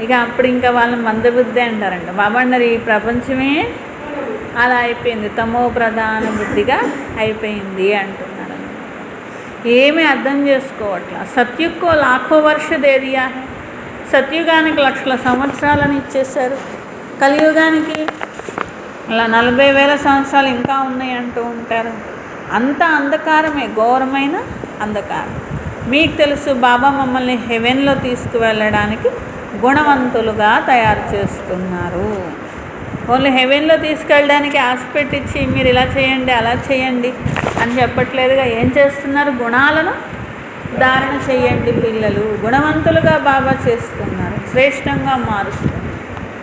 ఇక అప్పుడు ఇంకా వాళ్ళ మందబుద్ధి అంటారంట. బాబా అన్నారు, ఈ ప్రపంచమే అలా అయిపోయింది, తమో ప్రధాన బుద్ధిగా అయిపోయింది అంటున్నారు. ఏమీ అర్థం చేసుకోవట్లా. సత్యుక్కో లాఖో వర్ష దేదియా, సత్యుగానికి లక్షల సంవత్సరాలను ఇచ్చేశారు, కలియుగానికి అలా 40,000 సంవత్సరాలు ఇంకా ఉన్నాయి అంటూ ఉంటారు. అంత అంధకారమే, ఘోరమైన అంధకారం. మీకు తెలుసు, బాబా మమ్మల్ని హెవెన్లో తీసుకువెళ్ళడానికి గుణవంతులుగా తయారు చేస్తున్నారు. ఓన్లీ హెవెన్లో తీసుకెళ్ళడానికి ఆశ పెట్టించి మీరు ఇలా చేయండి అలా చేయండి అని చెప్పట్లేదుగా. ఏం చేస్తున్నారు, గుణాలను ధారణ చేయండి పిల్లలు, గుణవంతులుగా బాబా చేస్తున్నారు, శ్రేష్టంగా మారుస్తున్నారు.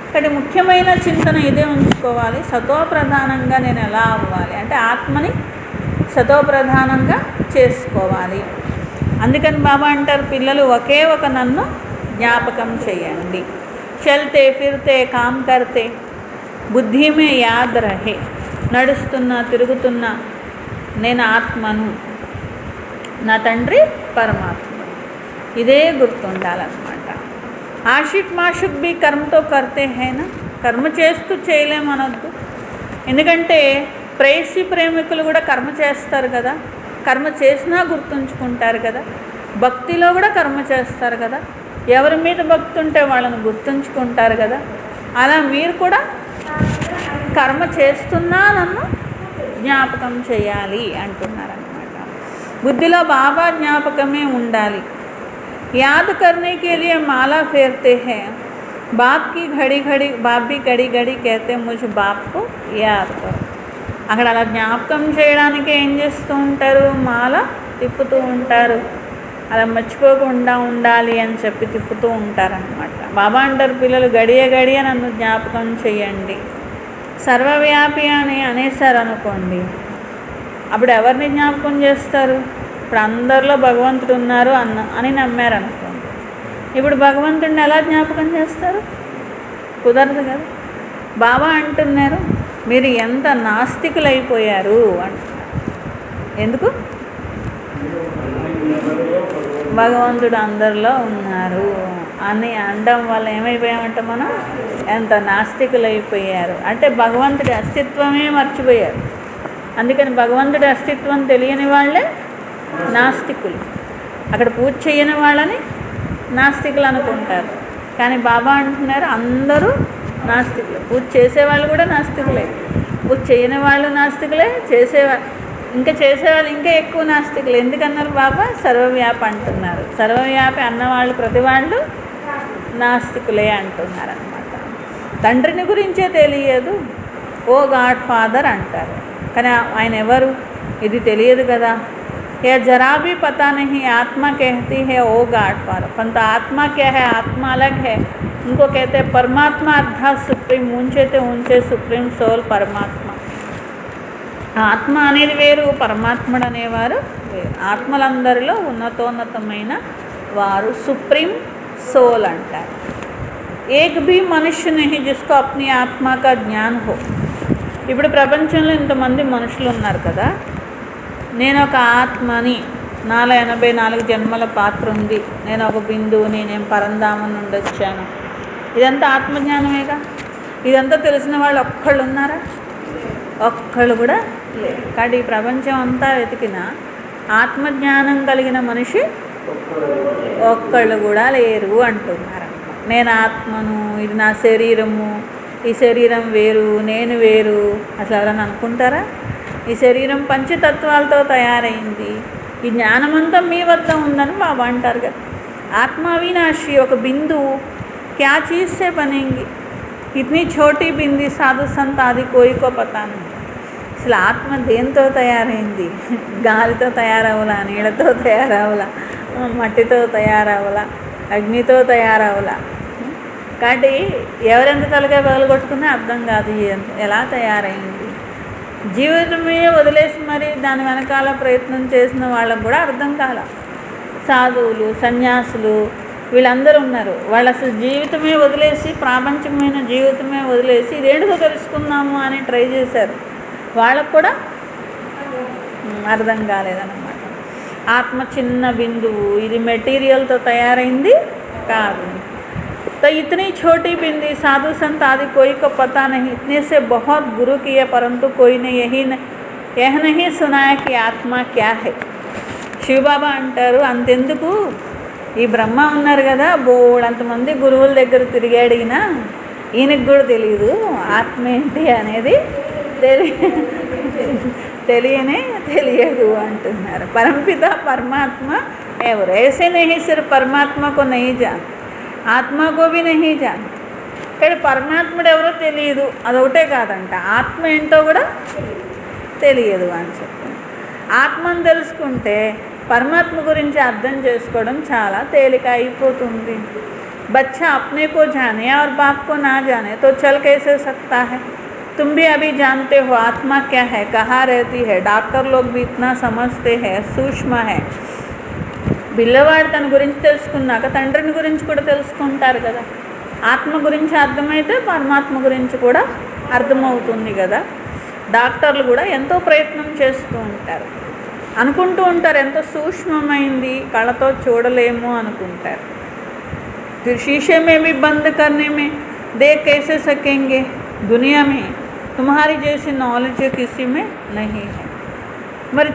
ఇక్కడ ముఖ్యమైన చింతన ఇదే ఉంచుకోవాలి, సతోప్రధానంగా నేను ఎలా అవ్వాలి అంటే ఆత్మని సతోప్రధానంగా చేసుకోవాలి. అందుకని బాబా అంటారు, పిల్లలు ఒకే ఒక నన్ను జ్ఞాపకం చేయండి. చల్తే ఫిర్తే కామ్ కర్తే బుద్ధి మే యాద్ రహే, నడుస్తున్నా తిరుగుతున్నా నేను ఆత్మను, నా తండ్రి పరమాత్మ, ఇదే గుర్తుండాలన్నమాట. ఆషిక్ మాషుక్ బి కర్మతో కర్తే హైనా, కర్మ చేస్తూ చేయలేమనొద్దు. ఎందుకంటే ప్రేయసి ప్రేమికులు కూడా కర్మ చేస్తారు కదా, కర్మ చేసినా గుర్తుంచుకుంటారు కదా. భక్తిలో కూడా కర్మ చేస్తారు కదా, ఎవరి మీద భక్తి ఉంటే వాళ్ళని గుర్తుంచుకుంటారు కదా. అలా మీరు కూడా కర్మ చేస్తున్నా నన్ను జ్ఞాపకం చేయాలి అంటున్నారన్నమాట. బుద్ధిలో బాబా జ్ఞాపకమే ఉండాలి. याद करने के लिए माला फेरते हैं, बाप की घड़ी घड़ी बाप भी घड़ी घड़ी कहते मुझ बाप को याद करो. అక్కడ అలా జ్ఞాపకం చేయడానికి ఏం చేస్తూ ఉంటారు, మాల తిప్పుతూ ఉంటారు. అలా మర్చిపోకుండా ఉండాలి అని చెప్పి తిప్పుతూ ఉంటారనమాట. బాబా అంటారు, పిల్లలు గడియ గడియ నన్ను జ్ఞాపకం చేయండి. సర్వవ్యాపి అని అనేసారు అనుకోండి, అప్పుడు ఎవరిని జ్ఞాపకం చేస్తారు, ఇప్పుడు అందరిలో భగవంతుడు ఉన్నారు అని నమ్మారు అనుకోండి, ఇప్పుడు భగవంతుడిని ఎలా జ్ఞాపకం చేస్తారు, కుదరదు కదా. బాబా అంటున్నారు, మీరు ఎంత నాస్తికులైపోయారు అంటున్నారు. ఎందుకు, భగవంతుడు అందరిలో ఉన్నారు అని అనడం వల్ల ఏమైపోయామంటే మనం ఎంత నాస్తికులు అయిపోయారు అంటే భగవంతుడి అస్తిత్వమే మర్చిపోయారు. అందుకని భగవంతుడి అస్తిత్వం తెలియని వాళ్ళే నాస్తికులు. అక్కడ పూజ చేయని వాళ్ళని నాస్తికులు అనుకుంటారు. కానీ బాబా అంటున్నారు అందరూ నాస్తికులు. పూజ చేసేవాళ్ళు కూడా నాస్తికులే, పూజ చేయని వాళ్ళు నాస్తికులే, చేసేవాళ్ళు ఇంకా ఎక్కువ నాస్తికులు. ఎందుకన్నారు బాబా? సర్వవ్యాప అంటున్నారు. సర్వవ్యాపి అన్నవాళ్ళు ప్రతి వాళ్ళు నాస్తికులే అంటున్నారు అన్నమాట. తండ్రిని గురించే తెలియదు, ఓ గాడ్ ఫాదర్ అంటారు. కానీ ఆయన ఎవరు ఇది తెలియదు కదా. ఏ జరా भी पता नहीं आत्मा कहती है ओ गॉड फादर, परंतु आत्मा क्या है? आत्मा अलग है. उनको कहते हैं परमात्मा अर्थात सुप्रीम, ऊंचे ऊंचे सुप्रीम सोल परमात्मा. ఆత్మ అనేది వేరు, పరమాత్ముడు అనేవారు వేరు. ఆత్మలందరిలో ఉన్నతోన్నతమైన వారు సుప్రీం సోల్ అంటారు. ఏక్ భీ మనుష్య నహీ జిస్కో అప్నీ ఆత్మ కా జ్ఞాన్ హో. ఇప్పుడు ప్రపంచంలో ఇంతమంది మనుషులు ఉన్నారు కదా, నేను ఒక ఆత్మని, నాలో 84 జన్మల పాత్ర ఉంది, నేను ఒక బిందువుని, నేను పరంధామం నుండి వచ్చాను, ఇదంతా ఆత్మజ్ఞానమేగా. ఇదంతా తెలిసిన వాళ్ళు ఒక్కళ్ళు ఉన్నారా? ఒక్కళ్ళు కూడా లేదు. కాబట్టి ఈ ప్రపంచం అంతా వెతికిన ఆత్మజ్ఞానం కలిగిన మనిషి ఒక్కళ్ళు కూడా లేరు అంటున్నారు. నేను ఆత్మను, ఇది నా శరీరము, ఈ శరీరం వేరు, నేను వేరు. అసలు ఎవరైనా అనుకుంటారా? ఈ శరీరం పంచతత్వాలతో తయారైంది, ఈ జ్ఞానమంతా మీ వద్ద ఉందని బాబా అంటారు కదా. ఆత్మ అవినాశి, ఒక బిందువు క్యా చీజ్ సే బనేంగి, ఇతనీ ఛోటీ బింది సాధు సంత్ ఆది కోయికో పతా नहीं. అసలు ఆత్మ దేంతో తయారైంది? గాలితో తయారవలా, నీళ్ళతో తయారవలా, మట్టితో తయారవలా, అగ్నితో తయారవలా. కాబట్టి ఎవరెంత తలగా పగలగొట్టుకున్నా అర్థం కాదు ఎలా తయారైంది. జీవితమే వదిలేసి మరి దాని వెనకాల ప్రయత్నం చేసిన వాళ్ళకు కూడా అర్థం కాల. సాధువులు, సన్యాసులు వీళ్ళందరూ ఉన్నారు, వాళ్ళు అసలు జీవితమే వదిలేసి, ప్రాపంచికమైన జీవితమే వదిలేసి ఇదేంటిదో తెలుసుకుందాము అని ట్రై చేశారు. వాళ్ళకు కూడా అర్థం కాలేదన్నమాట. ఆత్మ చిన్న బిందువు, ఇది మెటీరియల్తో తయారైంది కాదు. तो इतनी छोटी बिंदी साधु संत आदि कोई को पता नहीं, इतने से बहुत गुरु किए परंतु कोई ने यह नहीं सुनाया कि आत्मा क्या है. శివబాబా అంటారు, అంతెందుకు ఈ బ్రహ్మ ఉన్నారు కదా, బోడంతమంది గురువుల దగ్గర తిరిగి అడిగినా ఈయనకు కూడా తెలియదు ఆత్మ ఏంటి అనేది, తెలియదు అంటున్నారు. పరంపిత పరమాత్మ ఎవరు? ऐसे नहीं सिर्फ परमात्मा को नहीं जान, ఆత్మ को भी नहीं जान. కానీ పరమాత్ముడు ఎవరో తెలియదు, అదొకటే కాదంట, ఆత్మ ఏంటో కూడా తెలియదు అని చెప్తాను. ఆత్మను తెలుసుకుంటే పరమాత్మ గురించి అర్థం చేసుకోవడం చాలా తేలిక అయిపోతుంది. बच्चा अपने को जाने और बाप को ना जाने तो चल कैसे सकता है. तुम भी अभी जानते हो आत्मा क्या है, कहाँ रहती है. डॉक्टर लोग भी इतना समझते हैं, सूक्ष्म है. పిల్లవాడు తన గురించి తెలుసుకున్నాక తండ్రిని గురించి కూడా తెలుసుకుంటారు కదా. ఆత్మ గురించి అర్థమైతే పరమాత్మ గురించి కూడా అర్థమవుతుంది కదా. డాక్టర్లు కూడా ఎంతో ప్రయత్నం చేస్తూ ఉంటారు, అనుకుంటూ ఉంటారు ఎంతో సూక్ష్మమైంది, కళ్ళతో చూడలేము అనుకుంటారు. शीशे में भी बंद करने में देख कैसे सकेंगे, दुनिया में तुम्हारी जैसी नॉलेज किसी में नहीं है. మరి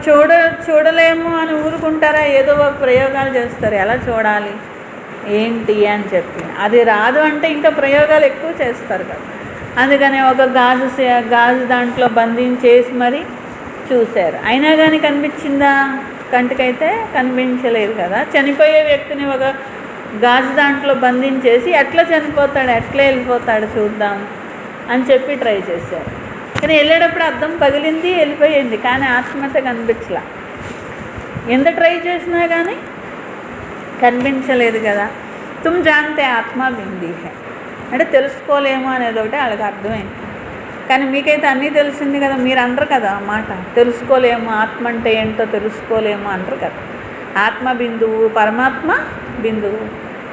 చూడలేము అని ఊరుకుంటారా? ఏదో ఒక ప్రయోగాలు చేస్తారు, ఎలా చూడాలి ఏంటి అని చెప్పి. అది రాదు అంటే ఇంకా ప్రయోగాలు ఎక్కువ చేస్తారు కదా. అందుకని ఒక గాజు దాంట్లో బంధించేసి మరి చూశారు, అయినా కానీ కనిపించిందా? కంటికైతే కనిపించలేదు కదా. చనిపోయే వ్యక్తిని ఒక గాజు దాంట్లో బంధించేసి ఎట్లా చనిపోతాడు, ఎట్లా వెళ్ళిపోతాడు చూద్దాం అని చెప్పి ట్రై చేశారు. కానీ వెళ్ళేటప్పుడు అద్దం పగిలింది, వెళ్ళిపోయింది, కానీ ఆత్మత కనిపించలా. ఎంత ట్రై చేసినా కానీ కనిపించలేదు కదా. తుమ్ జాన్తే ఆత్మ బింది హై అంటే తెలుసుకోలేము అనేది ఒకటి వాళ్ళకి అర్థమైంది. కానీ మీకైతే అన్నీ తెలిసింది కదా, మీరు అనరు కదా మాట, తెలుసుకోలేము ఆత్మ అంటే ఏంటో తెలుసుకోలేము అంటారు కదా. ఆత్మ బిందువు, పరమాత్మ బిందువు.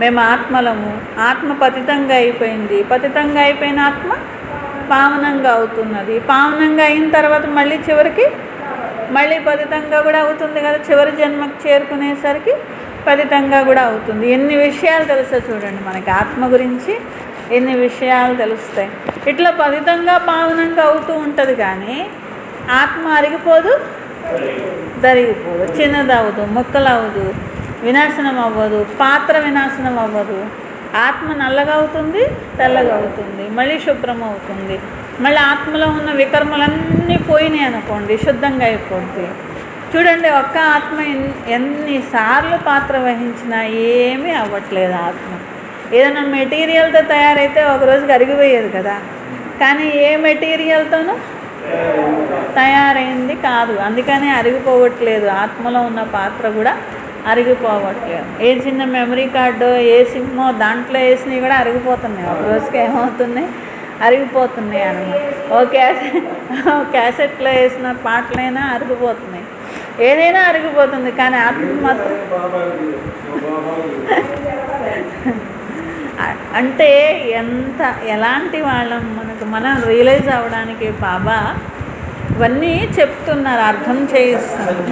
మేము ఆత్మలము, ఆత్మ పతితంగా అయిపోయింది, పతితంగా అయిపోయిన ఆత్మ పావనంగా అవుతున్నది, పావనంగా అయిన తర్వాత మళ్ళీ చివరికి మళ్ళీ పతితంగా కూడా అవుతుంది కదా. చివరి జన్మకు చేరుకునేసరికి పతితంగా కూడా అవుతుంది. ఎన్ని విషయాలు తెలుసో చూడండి, మనకి ఆత్మ గురించి ఎన్ని విషయాలు తెలుస్తాయి. ఇట్లా పతితంగా పావనంగా అవుతూ ఉంటుంది, కానీ ఆత్మ అరిగిపోదు, జరిగిపోదు, చిన్నదవ్వదు, ముక్కలవ్వదు, వినాశనం అవ్వదు, పాత్ర వినాశనం అవ్వదు. ఆత్మ నల్లగా అవుతుంది, తెల్లగా అవుతుంది, మళ్ళీ శుభ్రం అవుతుంది. మళ్ళీ ఆత్మలో ఉన్న వికర్మలన్నీ పోయినాయి అనుకోండి, శుద్ధంగా అయిపోద్ది. చూడండి, ఒక్క ఆత్మ ఎన్నిసార్లు పాత్ర వహించినా ఏమీ అవ్వట్లేదు. ఆత్మ ఏదైనా మెటీరియల్తో తయారైతే ఒకరోజుకి అరిగిపోయేది కదా, కానీ ఏ మెటీరియల్తోనూ తయారైంది కాదు. అందుకనే అరిగిపోవట్లేదు. ఆత్మలో ఉన్న పాత్ర కూడా అరిగిపోవట్లేదు. ఏ చిన్న మెమరీ కార్డు, ఏ సిమ్మో దాంట్లో వేసినవి కూడా అరిగిపోతున్నాయి. ఒక రోజుకి ఏమవుతున్నాయి, అరిగిపోతున్నాయి అన్నమాట. క్యాసెట్లో వేసిన పాటలైనా అరిగిపోతున్నాయి, ఏదైనా అరిగిపోతుంది. కానీ ఆత్మ మాత్రం అంటే ఎలాంటి వాళ్ళం మనం రియలైజ్ అవ్వడానికి బాబా ఇవన్నీ చెప్తున్నారు, అర్థం చేయిస్తున్నారు.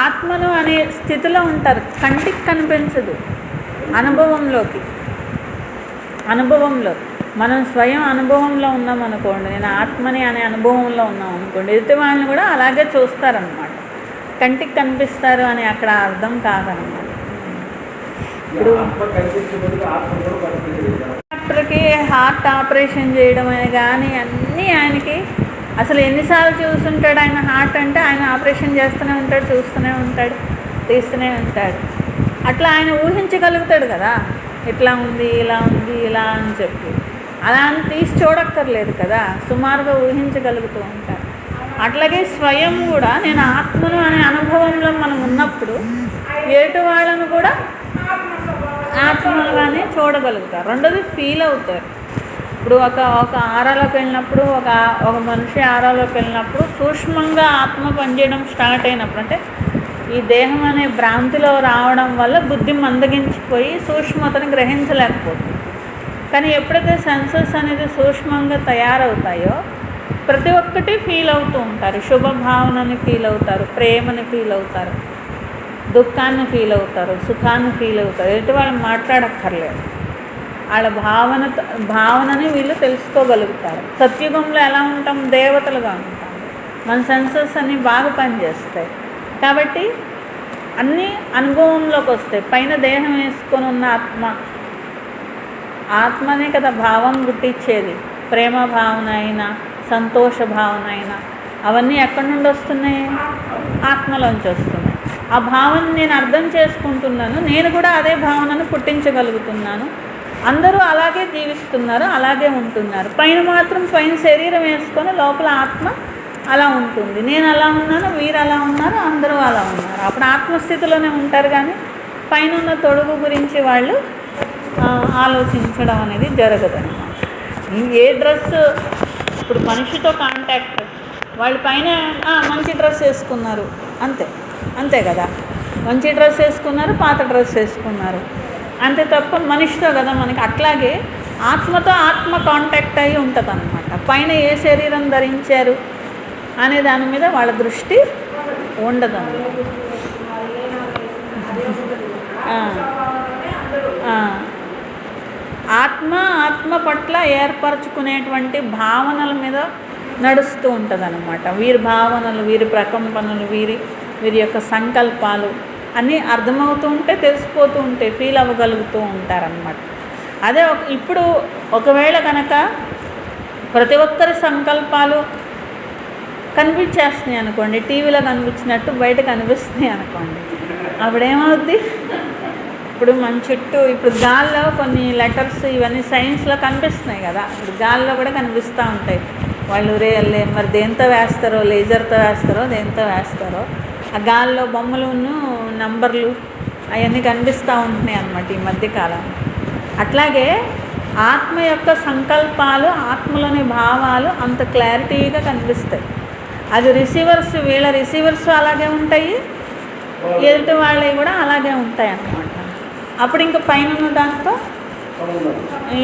ఆత్మను అనే స్థితిలో ఉంటారు, కంటికి కనిపించదు. అనుభవంలో మనం స్వయం అనుభవంలో ఉన్నాం అనుకోండి, నేను ఆత్మని అనే అనుభవంలో ఉన్నాం అనుకోండి, ఎదుటి వాళ్ళని కూడా అలాగే చూస్తారనమాట. కంటికి కనిపిస్తారు అని అక్కడ అర్థం కాదనమాట. ఇప్పుడు డాక్టర్కి హార్ట్ ఆపరేషన్ చేయడం అని కానీ అన్నీ ఆయనకి అసలు ఎన్నిసార్లు చూస్తుంటాడు. ఆయన హార్ట్ అంటే ఆయన ఆపరేషన్ చేస్తూనే ఉంటాడు, చూస్తూనే ఉంటాడు, తీస్తూనే ఉంటాడు. అట్లా ఆయన ఊహించగలుగుతాడు కదా, ఇట్లా ఉంది, ఇలా ఉంది, ఇలా అని చెప్పి. అలా అని తీసి చూడక్కర్లేదు కదా, సుమారుగా ఊహించగలుగుతూ ఉంటారు. అట్లాగే స్వయం కూడా నేను ఆత్మను అనే అనుభవంలో మనం ఉన్నప్పుడు ఏటు వాళ్ళను కూడా ఆత్మలుగానే చూడగలుగుతారు. రెండోది ఫీల్ అవుతారు. ఇప్పుడు ఒక ఆరాలోకి వెళ్ళినప్పుడు, ఒక మనిషి ఆరాలోకి వెళ్ళినప్పుడు సూక్ష్మంగా ఆత్మ పనిచేయడం స్టార్ట్ అయినప్పుడు, అంటే ఈ దేహం అనే భ్రాంతిలో రావడం వల్ల బుద్ధి మందగించిపోయి సూక్ష్మతను గ్రహించలేకపోతుంది. కానీ ఎప్పుడైతే సెన్సెస్ అనేది సూక్ష్మంగా తయారవుతాయో ప్రతి ఒక్కటి ఫీల్ అవుతూ ఉంటారు. శుభభావనని ఫీల్ అవుతారు, ప్రేమని ఫీల్ అవుతారు, దుఃఖాన్ని ఫీల్ అవుతారు, సుఖాన్ని ఫీల్ అవుతారు. ఎటు వాళ్ళు మాట్లాడక్కర్లేదు, వాళ్ళ భావనని వీళ్ళు తెలుసుకోగలుగుతారు. సత్యుగంలో ఎలా ఉంటాం, దేవతలుగా ఉంటాం. మన సెన్సెస్ అన్నీ బాగా పనిచేస్తాయి కాబట్టి అన్నీ అనుభవంలోకి వస్తాయి. పైన దేహం వేసుకొని ఉన్న ఆత్మనే కదా భావం గుట్టించేది. ప్రేమ భావన అయినా, సంతోష భావన అయినా అవన్నీ ఎక్కడి నుండి వస్తున్నాయి, ఆత్మలోంచి వస్తున్నాయి. ఆ భావన నేను అర్థం చేసుకుంటున్నాను, నేను కూడా అదే భావనను పుట్టించగలుగుతున్నాను. అందరూ అలాగే జీవిస్తున్నారు, అలాగే ఉంటున్నారు. పైన శరీరం వేసుకొని లోపల ఆత్మ అలా ఉంటుంది. నేను అలా ఉన్నాను, వీరు అలా ఉన్నారు, అందరూ అలా ఉన్నారు. అప్పుడు ఆత్మస్థితిలోనే ఉంటారు, కానీ పైన ఉన్న తొడుగు గురించి వాళ్ళు ఆలోచించడం అనేది జరగదన్నమాట. ఏ డ్రెస్ ఇప్పుడు మనిషితో కాంటాక్ట్, వాళ్ళు పైన మంచి డ్రెస్ వేసుకున్నారు, అంతే కదా, మంచి డ్రెస్ వేసుకున్నారు, పాత డ్రెస్ వేసుకున్నారు, అంతే తప్ప మనిషితో కదా మనకి. అట్లాగే ఆత్మతో ఆత్మ కాంటాక్ట్ అయ్యి ఉంటుంది అన్నమాట. పైన ఏ శరీరం ధరించారు అనే దాని మీద వాళ్ళ దృష్టి ఉండదు. ఆత్మ పట్ల ఏర్పరచుకునేటువంటి భావనల మీద నడుస్తూ ఉంటుంది అన్నమాట. వీరి భావనలు, వీరి ప్రకంపనలు, వీరి యొక్క సంకల్పాలు అన్నీ అర్థమవుతూ ఉంటే, తెలిసిపోతూ ఉంటే, ఫీల్ అవ్వగలుగుతూ ఉంటారన్నమాట. అదే ఇప్పుడు ఒకవేళ కనుక ప్రతి ఒక్కరి సంకల్పాలు కనిపించేస్తున్నాయి అనుకోండి, టీవీలో కనిపించినట్టు బయట కనిపిస్తున్నాయి అనుకోండి, అప్పుడేమవుద్ది? ఇప్పుడు మన చుట్టూ ఇప్పుడు గాల్లో కొన్ని లెటర్స్ ఇవన్నీ సైన్స్లో కనిపిస్తున్నాయి కదా, ఇప్పుడు గాల్లో కూడా కనిపిస్తూ ఉంటాయి. వాళ్ళు మరి దేంతో వేస్తారో, లేజర్తో వేస్తారో, దేంతో వేస్తారో, ఆ గాల్లో బొమ్మలును నంబర్లు అవన్నీ కనిపిస్తూ ఉంటున్నాయి అన్నమాట ఈ మధ్యకాలం. అట్లాగే ఆత్మ యొక్క సంకల్పాలు, ఆత్మలోని భావాలు అంత క్లారిటీగా కనిపిస్తాయి. అది వీళ్ళ రిసీవర్స్ అలాగే ఉంటాయి, ఎదుటి వాళ్ళవి కూడా అలాగే ఉంటాయి అన్నమాట. అప్పుడు ఇంకా పైన దాంతో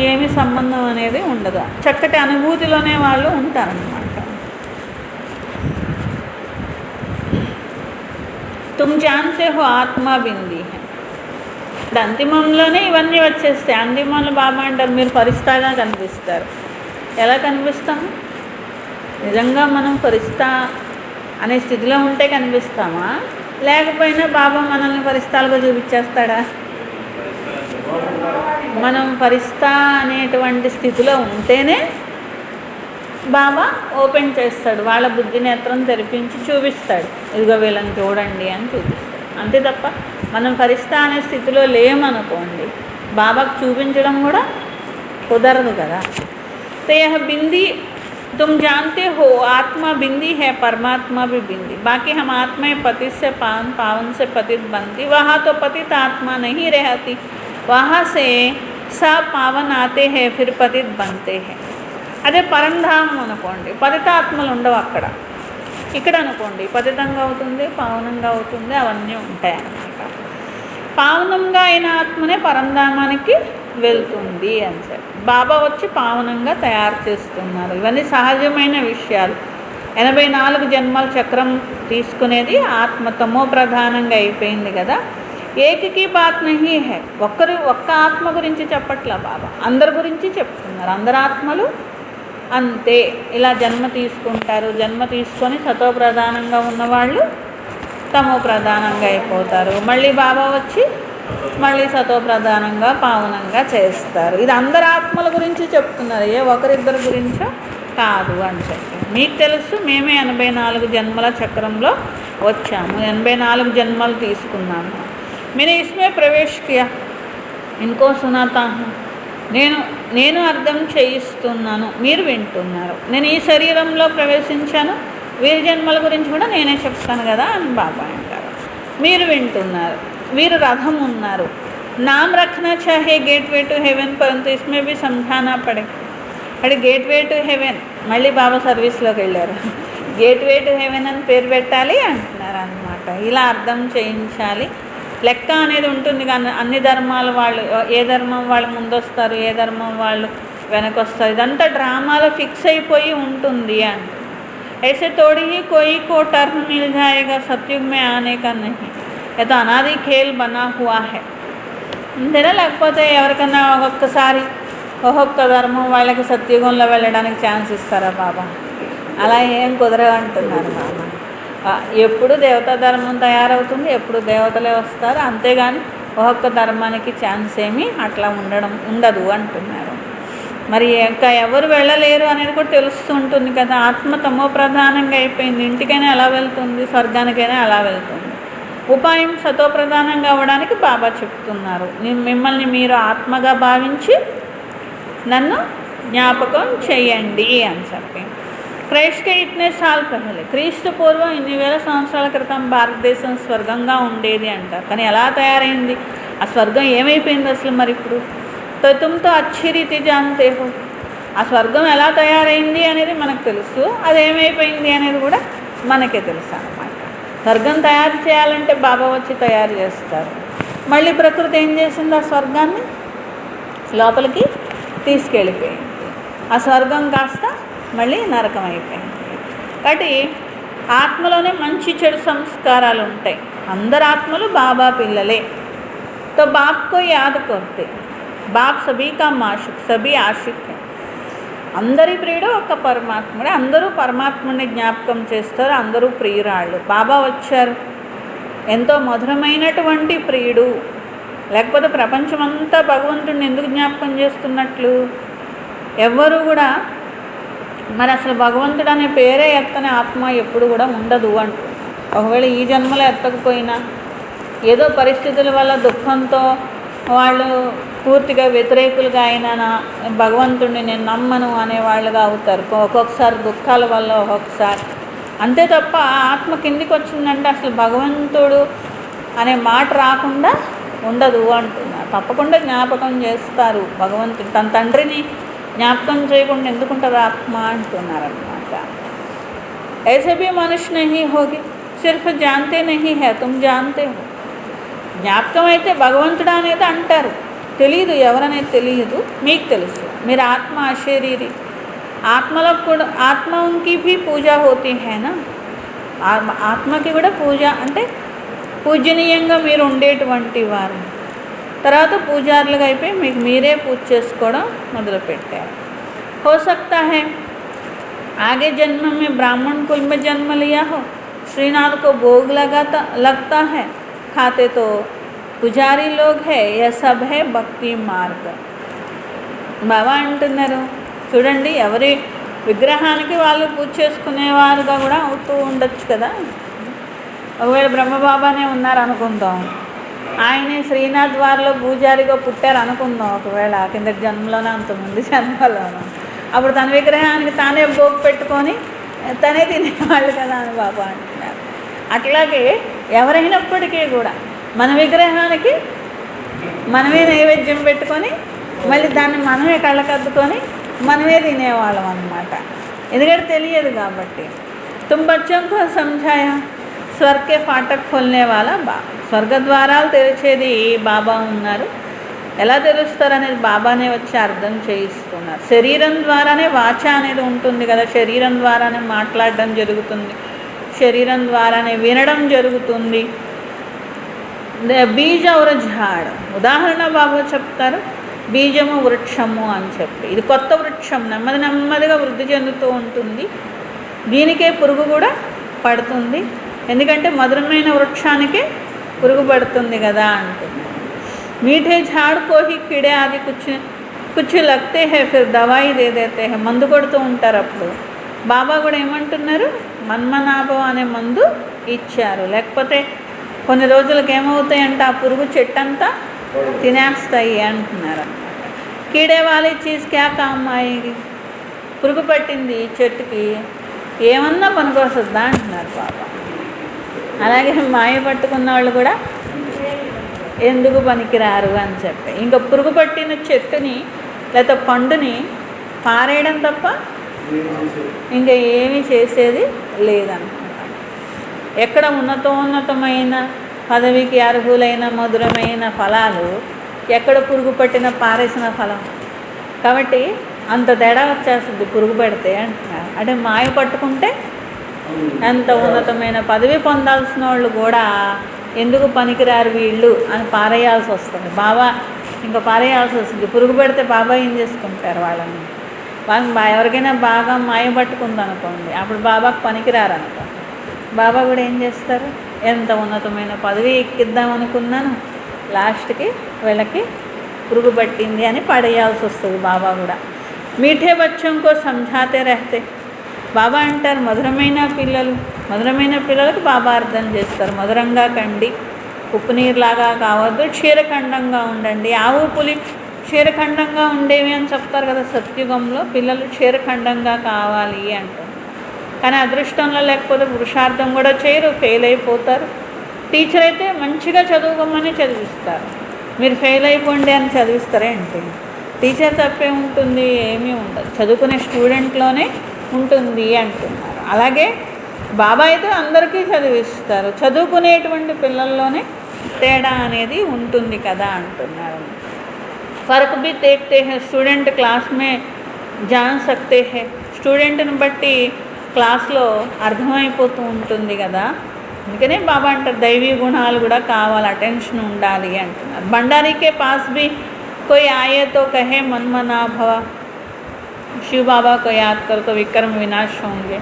ఏమీ సంబంధం అనేది ఉండదు, చక్కటి అనుభూతిలోనే వాళ్ళు ఉంటారన్నమాట. తుమ్ జాన్తే హో ఆత్మ బింది హై. ఇప్పుడు అంతిమంలోనే ఇవన్నీ వచ్చేస్తాయి. అంతిమంలో బాబా అంటారు మీరు ఫరిస్తాగా కనిపిస్తారు. ఎలా కనిపిస్తాము? నిజంగా మనం ఫరిస్తా అనే స్థితిలో ఉంటే కనిపిస్తామా, లేకపోయినా బాబా మనల్ని ఫరిస్తాలుగా చూపించేస్తాడా? మనం ఫరిస్తా అనేటువంటి స్థితిలో ఉంటేనే బాబా ఓపెన్ చేస్తాడు, వాళ్ళ బుద్ధి నేత్రం తెరిపించి చూపిస్తాడు, ఇదిగో వీళ్ళని చూడండి అని చూపిస్తాడు. అంతే తప్ప మనం ఫరిస్తా అనే స్థితిలో లేమనుకోండి, బాబాకు చూపించడం కూడా కుదరదు కదా. तो यह बिंदी तुम जानते हो आत्मा बिंदी है, परमात्मा भी बिंदी. बाकी हम आत्माएं पतित से पावन, पावन से पतित बनती. वहाँ तो पतित आत्मा नहीं रहती, वहाँ से सब पावन आते हैं फिर पतित बनते हैं. అదే పరంధామం అనుకోండి, పతితాత్మలు ఉండవు అక్కడ. ఇక్కడ అనుకోండి పతితంగా అవుతుంది, పావనంగా అవుతుంది, అవన్నీ ఉంటాయి అన్నమాట. పావనంగా అయిన ఆత్మనే పరంధామానికి వెళ్తుంది అని చెప్పి బాబా వచ్చి పావనంగా తయారు చేస్తున్నారు. ఇవన్నీ సహజమైన విషయాలు. 84 జన్మల చక్రం తీసుకునేది ఆత్మ తమో ప్రధానంగా అయిపోయింది కదా. ఏకకి బాత్ నహీ హై, ఒక్క ఆత్మ గురించి చెప్పట్లా బాబా, అందరి గురించి చెప్తున్నారు. అందరు ఆత్మలు అంతే ఇలా జన్మ తీసుకుంటారు. జన్మ తీసుకొని సతో ప్రధానంగా ఉన్నవాళ్ళు తమో ప్రధానంగా అయిపోతారు. మళ్ళీ బాబా వచ్చి మళ్ళీ సతో ప్రధానంగా పావనంగా చేస్తారు. ఇది అందరు ఆత్మల గురించి చెప్తున్నారు, ఏ ఒకరిద్దరి గురించో కాదు అని చెప్పి. మీకు తెలుసు మేమే 84 జన్మల చక్రంలో వచ్చాము, 84 జన్మలు తీసుకున్నాము. मैंने इसमें प्रवेश किया, इनको सुनाता हूँ. నేను అర్థం చేయిస్తున్నాను, మీరు వింటున్నారు. నేను ఈ శరీరంలో ప్రవేశించాను, వీరి జన్మల గురించి కూడా నేనే చెప్తాను కదా అని బాబా అంటారు. మీరు వింటున్నారు. వీరు రథం ఉన్నారు. नाम रखना चाहे गेटवे टू हेवन, परंतु इसमें भी समझाना पड़े. అక్కడ గేట్వే టు హెవెన్, మళ్ళీ బాబా సర్వీస్లోకి వెళ్ళారు. గేట్వే టు హెవెన్ అని పేరు పెట్టాలి అంటున్నారు అన్నమాట. ఇలా అర్థం చేయించాలి. లెక్క అనేది ఉంటుంది కానీ అన్ని ధర్మాల వాళ్ళు, ఏ ధర్మం వాళ్ళు ముందొస్తారు, ఏ ధర్మం వాళ్ళు వెనకొస్తారు, ఇదంతా డ్రామాలో ఫిక్స్ అయిపోయి ఉంటుంది అంట. ऐसे थोड़ी ही कोई को टर्न मिल जाएगा, सतयुग में आने का नहीं, ये तो अनादि खेल बना हुआ है. అంతేనా? లేకపోతే ఎవరికన్నా ఒక్కొక్కసారి ఒక్కొక్క ధర్మం వాళ్ళకి సత్యుగంలో వెళ్ళడానికి ఛాన్స్ ఇస్తారా బాబా? అలా ఏం కుదరవంటున్నారు బాబా. ఎప్పుడు దేవతా ధర్మం తయారవుతుంది, ఎప్పుడు దేవతలే వస్తారు, అంతేగాని ఒక్కొక్క ధర్మానికి ఛాన్స్ ఏమీ అట్లా ఉండదు అంటున్నారు. మరి ఇంకా ఎవరు వెళ్ళలేరు అనేది కూడా తెలుస్తుంటుంది కదా. ఆత్మ తమో ప్రధానంగా అయిపోయింది, ఇంటికైనా ఎలా వెళ్తుంది, స్వర్గానికైనా ఎలా వెళ్తుంది. ఉపాయం సతో ప్రధానంగా అవ్వడానికి బాబా చెప్తున్నారు. మిమ్మల్ని మీరు ఆత్మగా భావించి నన్ను జ్ఞాపకం చేయండి అని చెప్పి. క్రైస్ట్ ఇట్నే సాల్ పహలే, క్రీస్తు పూర్వం ఇన్ని వేల సంవత్సరాల క్రితం భారతదేశం స్వర్గంగా ఉండేది అంటారు. కానీ ఎలా తయారైంది, ఆ స్వర్గం ఏమైపోయింది అసలు మరి ఇప్పుడు? తో తుమ్తో అచ్చి రీతి జాన్తే హో, ఆ స్వర్గం ఎలా తయారైంది అనేది మనకు తెలుసు, అది ఏమైపోయింది అనేది కూడా మనకే తెలుసు అన్నమాట. స్వర్గం తయారు చేయాలంటే బాబా వచ్చి తయారు చేస్తారు. మళ్ళీ ప్రకృతి ఏం చేసింది, ఆ స్వర్గాన్ని లోపలికి తీసుకెళ్ళిపోయింది. ఆ స్వర్గం కాస్త మళ్ళీ నరకం అయిపోయింది. కాబట్టి ఆత్మలోనే మంచి చెడు సంస్కారాలు ఉంటాయి. అందరు ఆత్మలు బాబా పిల్లలే. తో బాప్ కో యాద్ కర్తే, బాప్ సభీ కా మాషిక్, సభీ ఆషిక్. అందరి ప్రియుడు ఒక పరమాత్ముడే, అందరూ పరమాత్ముడిని జ్ఞాపకం చేస్తారు, అందరూ ప్రియురాళ్ళు. బాబా వచ్చారు, ఎంతో మధురమైనటువంటి ప్రియుడు. లేకపోతే ప్రపంచమంతా భగవంతుడిని ఎందుకు జ్ఞాపకం చేస్తున్నట్లు? ఎవ్వరూ కూడా మరి అసలు భగవంతుడు అనే పేరే ఎత్తని ఆత్మ ఎప్పుడు కూడా ఉండదు అంటున్నారు. ఒకవేళ ఈ జన్మలో ఎత్తకపోయినా ఏదో పరిస్థితుల వల్ల దుఃఖంతో వాళ్ళు పూర్తిగా వ్యతిరేకులుగా అయినా భగవంతుడిని నేను నమ్మను అనేవాళ్ళుగా అవుతారు ఒక్కొక్కసారి, దుఃఖాల వల్ల ఒక్కొక్కసారి. అంతే తప్ప ఆత్మ కిందికి వచ్చిందంటే అసలు భగవంతుడు అనే మాట రాకుండా ఉండదు అంటున్నారు. తప్పకుండా జ్ఞాపకం చేస్తారు భగవంతుడు. తన తండ్రిని జ్ఞాపకం చేయకుండా ఎందుకుంటారు ఆత్మ అంటున్నారన్నమాట. ऐसे भी मनुष्य नहीं होगी, सिर्फ जानते नहीं है, तुम जानते हो. జ్ఞాపకం అయితే భగవంతుడు అనేది అంటారు, తెలియదు ఎవరనేది తెలియదు, మీకు తెలుసు. మీరు ఆత్మ అశరీరి, ఆత్మలో కూడా ఆత్మకి भी పూజ होती है ना, ఆత్మకి కూడా పూజ అంటే పూజనీయంగా మీరు ఉండేటువంటి వారు. తర్వాత పూజారులుగా అయిపోయి మీకు మీరే పూజ చేసుకోవడం మొదలుపెట్టారు. हो सकता है आगे जन्म में ब्राह्मण कुल में जन्म लिया हो, श्रीनाथ को भोग लगता है, खाते तो पुजारी लोग है, यह सब है भक्ति मार्ग. బాబా అంటున్నారు చూడండి, ఎవరి విగ్రహానికి వాళ్ళు పూజ చేసుకునేవారుగా కూడా అవుతూ ఉండొచ్చు కదా. ఒకవేళ బ్రహ్మబాబానే ఉన్నారు అనుకుందాం, ఆయనే శ్రీనాథ్ వారిలో పూజారిగా పుట్టారు అనుకుందాం, ఒకవేళ కిందటి జన్మలోనే అంతమంది జన్మలోనూ, అప్పుడు తన విగ్రహానికి తానే భోగ్ పెట్టుకొని తనే తినేవాళ్ళు కదా అని బాబా అంటున్నారు. అట్లాగే ఎవరైనప్పటికీ కూడా మన విగ్రహానికి మనమే నైవేద్యం పెట్టుకొని మళ్ళీ దాన్ని మనమే కళ్ళకద్దుకొని మనమే తినేవాళ్ళం అన్నమాట. ఎందుకంటే తెలియదు కాబట్టి. तुम बच्चों को समझाया స్వర్గ కే ఫాటక్ ఖోల్నే వాలా బాబా. స్వర్గ ద్వారాలు తెరిచేది బాబా ఉన్నారు. ఎలా తెలుస్తారు అనేది బాబానే వచ్చి అర్థం చేయిస్తున్నారు. శరీరం ద్వారానే వాచ అనేది ఉంటుంది కదా, శరీరం ద్వారానే మాట్లాడడం జరుగుతుంది, శరీరం ద్వారానే వినడం జరుగుతుంది. బీజ ఔర ఝాడ్ ఉదాహరణ బాబా చెప్తారు, బీజము వృక్షము అని చెప్పి. ఇది కొత్త వృక్షం, నెమ్మది నెమ్మదిగా వృద్ధి చెందుతూ ఉంటుంది. దీనికే పురుగు కూడా పడుతుంది, ఎందుకంటే మధురమైన వృక్షానికే పురుగు పడుతుంది కదా అంటున్నారు. मीठे झाड़ को ही कीड़े आदि कुछ लगते हैं, फिर दवाई दे देते हैं. మందు కొడుతూ ఉంటారు. అప్పుడు బాబా కూడా ఏమంటున్నారు, మన్మనాభం అనే మందు ఇచ్చారు. లేకపోతే కొన్ని రోజులకు ఏమవుతాయంటే ఆ పురుగు చెట్టంతా తినేస్తాయి అంటున్నారు. కీడే వాలి చీజ్ క్యా కామ్ ఆయేగి. పురుగు పట్టింది చెట్టుకి, ఏమన్నా పనికొస్తుందా అంటున్నారు బాబా. అలాగే మాయ పట్టుకున్న వాళ్ళు కూడా ఎందుకు పనికిరారు అని చెప్పి ఇంకా పురుగు పట్టిన చెట్టుని లేకపోతే పండుని పారేయడం తప్ప ఇంకా ఏమీ చేసేది లేదన్నమాట. ఎక్కడ ఉన్నతోన్నతమైన పదవికి అర్హులైన మధురమైన ఫలాలు, ఎక్కడ పురుగు పట్టిన పారేసిన ఫలం. కాబట్టి అంత తేడా వచ్చేస్తుంది పురుగు పెడితే అంటున్నారు. అంటే మాయ పట్టుకుంటే ఎంత ఉన్నతమైన పదవి పొందాల్సిన వాళ్ళు కూడా ఎందుకు పనికిరారు వీళ్ళు అని పారేయాల్సి వస్తుంది. బాబా ఇంకా పారేయాల్సి వస్తుంది. పురుగు పెడితే బాబా ఏం చేసుకుంటారు వాళ్ళని. ఎవరికైనా బాగా మాయ పట్టుకుంది అనుకోండి, అప్పుడు బాబాకు పనికిరారు అనుకోండి, బాబా కూడా ఏం చేస్తారు, ఎంత ఉన్నతమైన పదవి ఎక్కిద్దాం అనుకున్నాను, లాస్ట్కి వీళ్ళకి పురుగు పట్టింది అని పడేయాల్సి వస్తుంది బాబా కూడా. మీఠే బచ్చంకో సంఝాతే రహతే. బాబా అంటారు మధురమైన పిల్లలకు బాబా అర్థం చేస్తారు. మధురంగా కండి, ఉప్పు నీరులాగా కావద్దు, క్షీరఖండంగా ఉండండి. ఆవు పులి క్షీరఖండంగా ఉండేవి అని చెప్తారు కదా సత్యుగంలో. పిల్లలు క్షీరఖండంగా కావాలి అంటారు. కానీ అదృష్టంలో లేకపోతే పురుషార్థం కూడా చేయరు, ఫెయిల్ అయిపోతారు. టీచర్ అయితే మంచిగా చదువుకోమని చదివిస్తారు, మీరు ఫెయిల్ అయిపోండి అని చదివిస్తారే అంటే టీచర్ తప్పే ఉంటుంది, ఏమీ ఉండదు, చదువుకునే స్టూడెంట్లోనే ఉంటుంది అంటున్నారు. అలాగే బాబా అయితే అందరికీ చదివిస్తారు, చదువుకునేటువంటి పిల్లల్లోనే తేడా అనేది ఉంటుంది కదా అంటున్నారు. ఫర్క్ భీ దేఖ్తే హై, స్టూడెంట్ క్లాస్ మే జాన్ సక్తే హై. స్టూడెంట్ని బట్టి క్లాస్లో అర్థమైపోతూ ఉంటుంది కదా. అందుకనే బాబా అంటారు దైవీ గుణాలు కూడా కావాలి, అటెన్షన్ ఉండాలి అంటున్నారు. బండారీకే పాస్ భీ कोई आए तो कहे मनमना भव, शिव बाबा को याद करो तो विक्रम विनाश होंगे.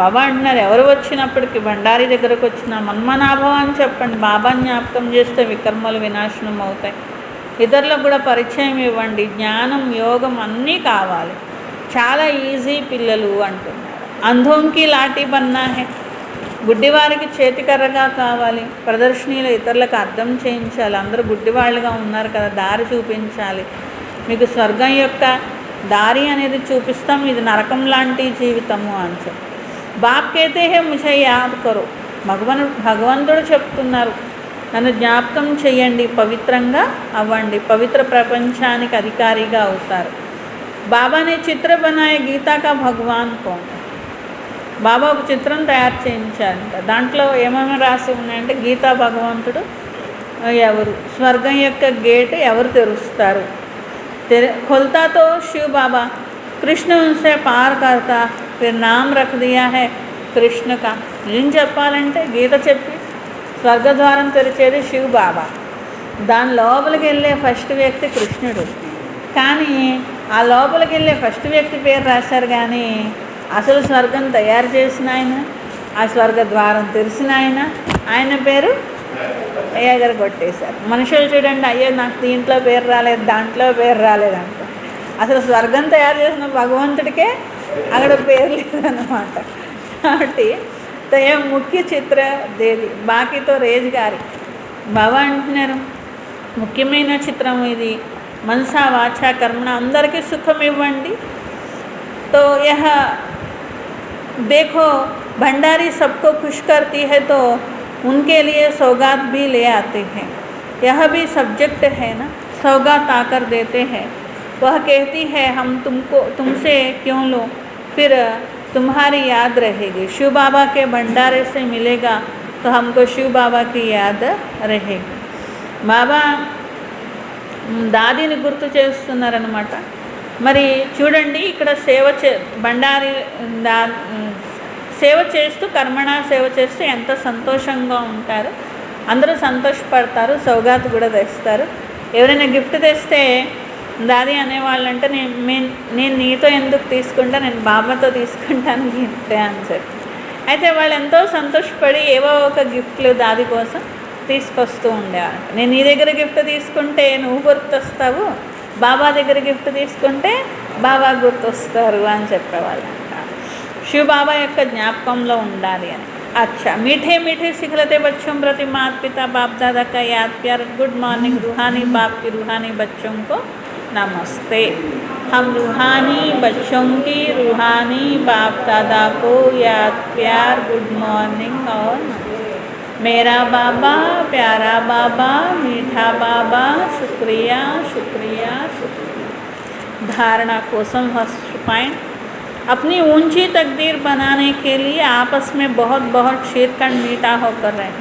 బాబా అంటున్నారు ఎవరు వచ్చినప్పటికీ బండారి దగ్గరకు వచ్చిన మన్మనాభవం అని చెప్పండి, బాబా జ్ఞాపకం చేస్తే వికర్మలు వినాశనం అవుతాయి. ఇతరులకు కూడా పరిచయం ఇవ్వండి, జ్ఞానం యోగం అన్నీ కావాలి. చాలా ఈజీ పిల్లలు అంటున్నారు. అంధోంకి లాఠీ బన్నా హే, గుడ్డివారికి చేతికర్రగా కావాలి. ప్రదర్శనీలో ఇతరులకు అర్థం చేయించాలి. అందరూ గుడ్డివాళ్ళుగా ఉన్నారు కదా, దారి చూపించాలి. మీకు స్వర్గం యొక్క దారి అనేది చూపిస్తాం, ఇది నరకం లాంటి జీవితము అని చెప్పి. బాప్కైతే హే ముझे యాద్ కరో, భగవంతుడు చెప్తున్నారు నన్ను జ్ఞాపకం చేయండి, పవిత్రంగా అవ్వండి, పవిత్ర ప్రపంచానికి అధికారిగా అవుతారు. బాబానే చిత్ర బనాయ గీతాకా భగవాన్ కోన్. బాబా ఒక చిత్రం తయారు చేయించారంట. దాంట్లో ఏమేమి రాసి ఉన్నాయంటే గీతా భగవంతుడు ఎవరు, స్వర్గం యొక్క గేట్ ఎవరు తెరుస్తారు, खोलता तो शिव बाबा, कृष्ण उनसे पार करता, फिर नाम रख दिया है कृष्ण का. ఏం చెప్పాలంటే గీత చెప్పి స్వర్గద్వారం తెరిచేది శివ బాబా. దాని లోపలికి వెళ్ళే ఫస్ట్ వ్యక్తి కృష్ణుడు. కానీ ఆ లోపలికి వెళ్ళే ఫస్ట్ వ్యక్తి పేరు రాశారు, కానీ అసలు స్వర్గం తయారు చేసిన ఆయన, ఆ స్వర్గద్వారం తెరిచిన ఆయన పేరు అయ్యా గారు కొట్టేశారు. మనుషులు చూడండి, అయ్యో నాకు దీంట్లో పేరు రాలేదు, దాంట్లో పేరు రాలేదంట. అసలు స్వర్గం తయారు చేసిన భగవంతుడికే అక్కడ పేరు లేదన్నమాట. కాబట్టి ముఖ్య చిత్ర దేది బాకీతో రేజ్ గారి బాబా అంటున్నారు, ముఖ్యమైన చిత్రం ఇది. మనసా వాచా కర్మణ అందరికీ సుఖం ఇవ్వండి. तो यह देखो भंडारी सबको खुश करती है, तो उनके लिए सौगात भी ले आते हैं. यह भी सब्जेक्ट है ना, सौगात आकर देते हैं. वह कहती है हम तुमसे क्यों लो, फिर तुम्हारी याद रहेगी. शिव बाबा के भंडारे से मिलेगा तो हमको शिव बाबा की याद रहेगी. బాబా దాదిని గుర్తు చేస్తున్నారన్నమాట. మరి చూడండి, ఇక్కడ బండారి సేవ చేస్తూ కర్మణ సేవ చేస్తూ ఎంత సంతోషంగా ఉంటారు. అందరూ సంతోషపడతారు, సౌగాతు కూడా తెస్తారు. ఎవరైనా గిఫ్ట్ తెస్తే దాది అనేవాళ్ళంటే నేను నీతో ఎందుకు తీసుకుంటా, నేను బాబాతో తీసుకుంటాను గిఫ్ట్ అని చెప్పి. అయితే వాళ్ళు ఎంతో సంతోషపడి ఏవో ఒక గిఫ్ట్లు దాది కోసం తీసుకొస్తూ ఉండేవాళ్ళు. నేను నీ దగ్గర గిఫ్ట్ తీసుకుంటే నువ్వు గుర్తొస్తావు, బాబా దగ్గర గిఫ్ట్ తీసుకుంటే బాబా గుర్తొస్తారు అని చెప్పేవాళ్ళంట. శివ బాబా యొక్క జ్ఞాపకంలో ఉండాలి అని. अच्छा, मीठे मीठे सिखलते बच्चों प्रति माता पिता बाप दादा का याद प्यार. गुड मॉर्निंग रूहानी बाप की रूहानी बच्चों को नमस्ते. हम रूहानी बच्चों की रूहानी बाप दादा को याद प्यार गुड मॉर्निंग और मेरा बाबा प्यारा बाबा मीठा बाबा शुक्रिया शुक्रिया शुक्रिया. धारणा कोसम फर्स्ट पॉइंट, अपनी ऊंची तकदीर बनाने के लिए आपस में बहुत बहुत క్షీర్ఖండ్ మీఠా होकर रहे.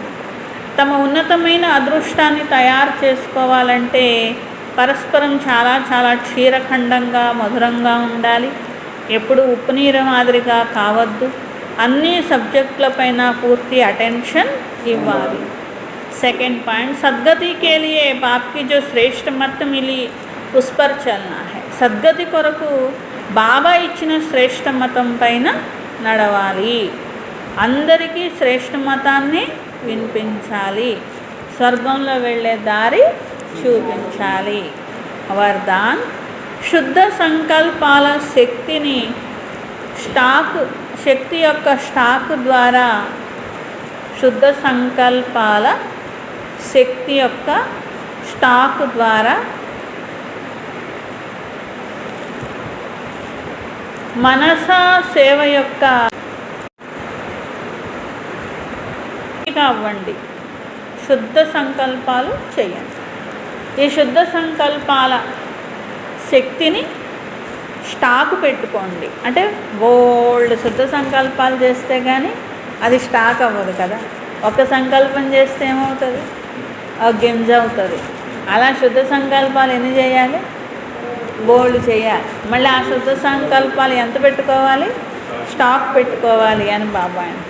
తమ ఉన్నతమైన అదృష్టాన్ని తయారు చేసుకోవాలంటే పరస్పరం చాలా చాలా క్షీరఖండంగా మధురంగా ఉండాలి. ఎప్పుడు ఉప్పు నీరు మాదిరిగా కావద్దు. అన్ని సబ్జెక్టులపైన పూర్తి అటెన్షన్ ఇవ్వాలి. सेकंड पॉइंट, सद्गति के लिए बाप की जो श्रेष्ठ मत मिली उस पर चलना है. సద్గతి కొరకు బాబా ఇచ్చిన శ్రేష్ఠ మతం పైన నడవాలి. అందరికీ శ్రేష్ఠ మతాన్ని వినిపించాలి. స్వర్గంలో వెళ్ళే దారి చూపించాలి. వరదాన్, శుద్ధ సంకల్పాల శక్తి యొక్క స్టాక్ ద్వారా శుద్ధ సంకల్పాల శక్తి యొక్క స్టాక్ ద్వారా మనసా సేవ యొక్క అవ్వండి. శుద్ధ సంకల్పాలు చేయండి. ఈ శుద్ధ సంకల్పాల శక్తిని స్టాక్ పెట్టుకోండి. అంటే బోల్డ్ శుద్ధ సంకల్పాలు చేస్తే కానీ అది స్టాక్ అవ్వదు కదా. ఒక సంకల్పం చేస్తే ఏమవుతుంది, ఒక గింజ అవుతుంది. అలా శుద్ధ సంకల్పాలు ఎన్ని చేయాలి, బోల్డ్ చేయాలి. మళ్ళీ ఆ శుద్ధ సంకల్పాలు ఎంత పెట్టుకోవాలి, స్టాక్ పెట్టుకోవాలి అని బాబా అంటున్నారు.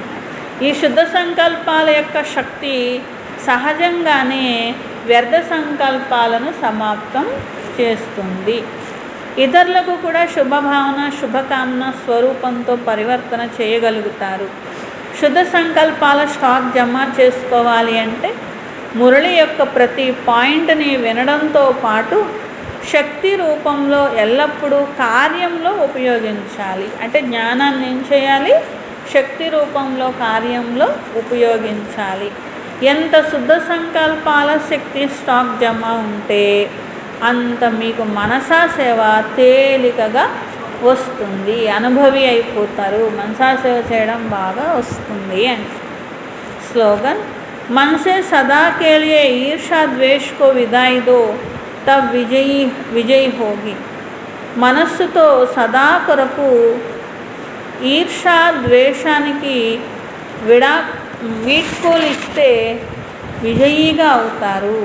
ఈ శుద్ధ సంకల్పాల యొక్క శక్తి సహజంగానే వ్యర్థ సంకల్పాలను సమాప్తం చేస్తుంది. ఇతరులకు కూడా శుభభావన శుభకామన స్వరూపంతో పరివర్తన చేయగలుగుతారు. శుద్ధ సంకల్పాల స్టాక్ జమ చేసుకోవాలి అంటే మురళి యొక్క ప్రతి పాయింట్ని వినడంతో పాటు శక్తి రూపంలో ఎల్లప్పుడూ కార్యంలో ఉపయోగించాలి. అంటే జ్ఞానాన్ని ఏం చేయాలి, శక్తి రూపంలో కార్యంలో ఉపయోగించాలి. ఎంత శుద్ధ సంకల్పాల శక్తి స్టాక్ జమ ఉంటే అంత మీకు మనసా సేవ తేలికగా వస్తుంది. అనుభవి అయిపోతారు. మనసా సేవ చేయడం బాగా వస్తుంది అని. స్లోగన్, मन से सदा के लिए ईर्षा द्वेष को विदाई दो, तब विजयी होगी. మనస్సుతో సదా కొరకు ఈర్షా ద్వేషానికి వీడ్కోలు ఇస్తే విజయీగా అవుతారు.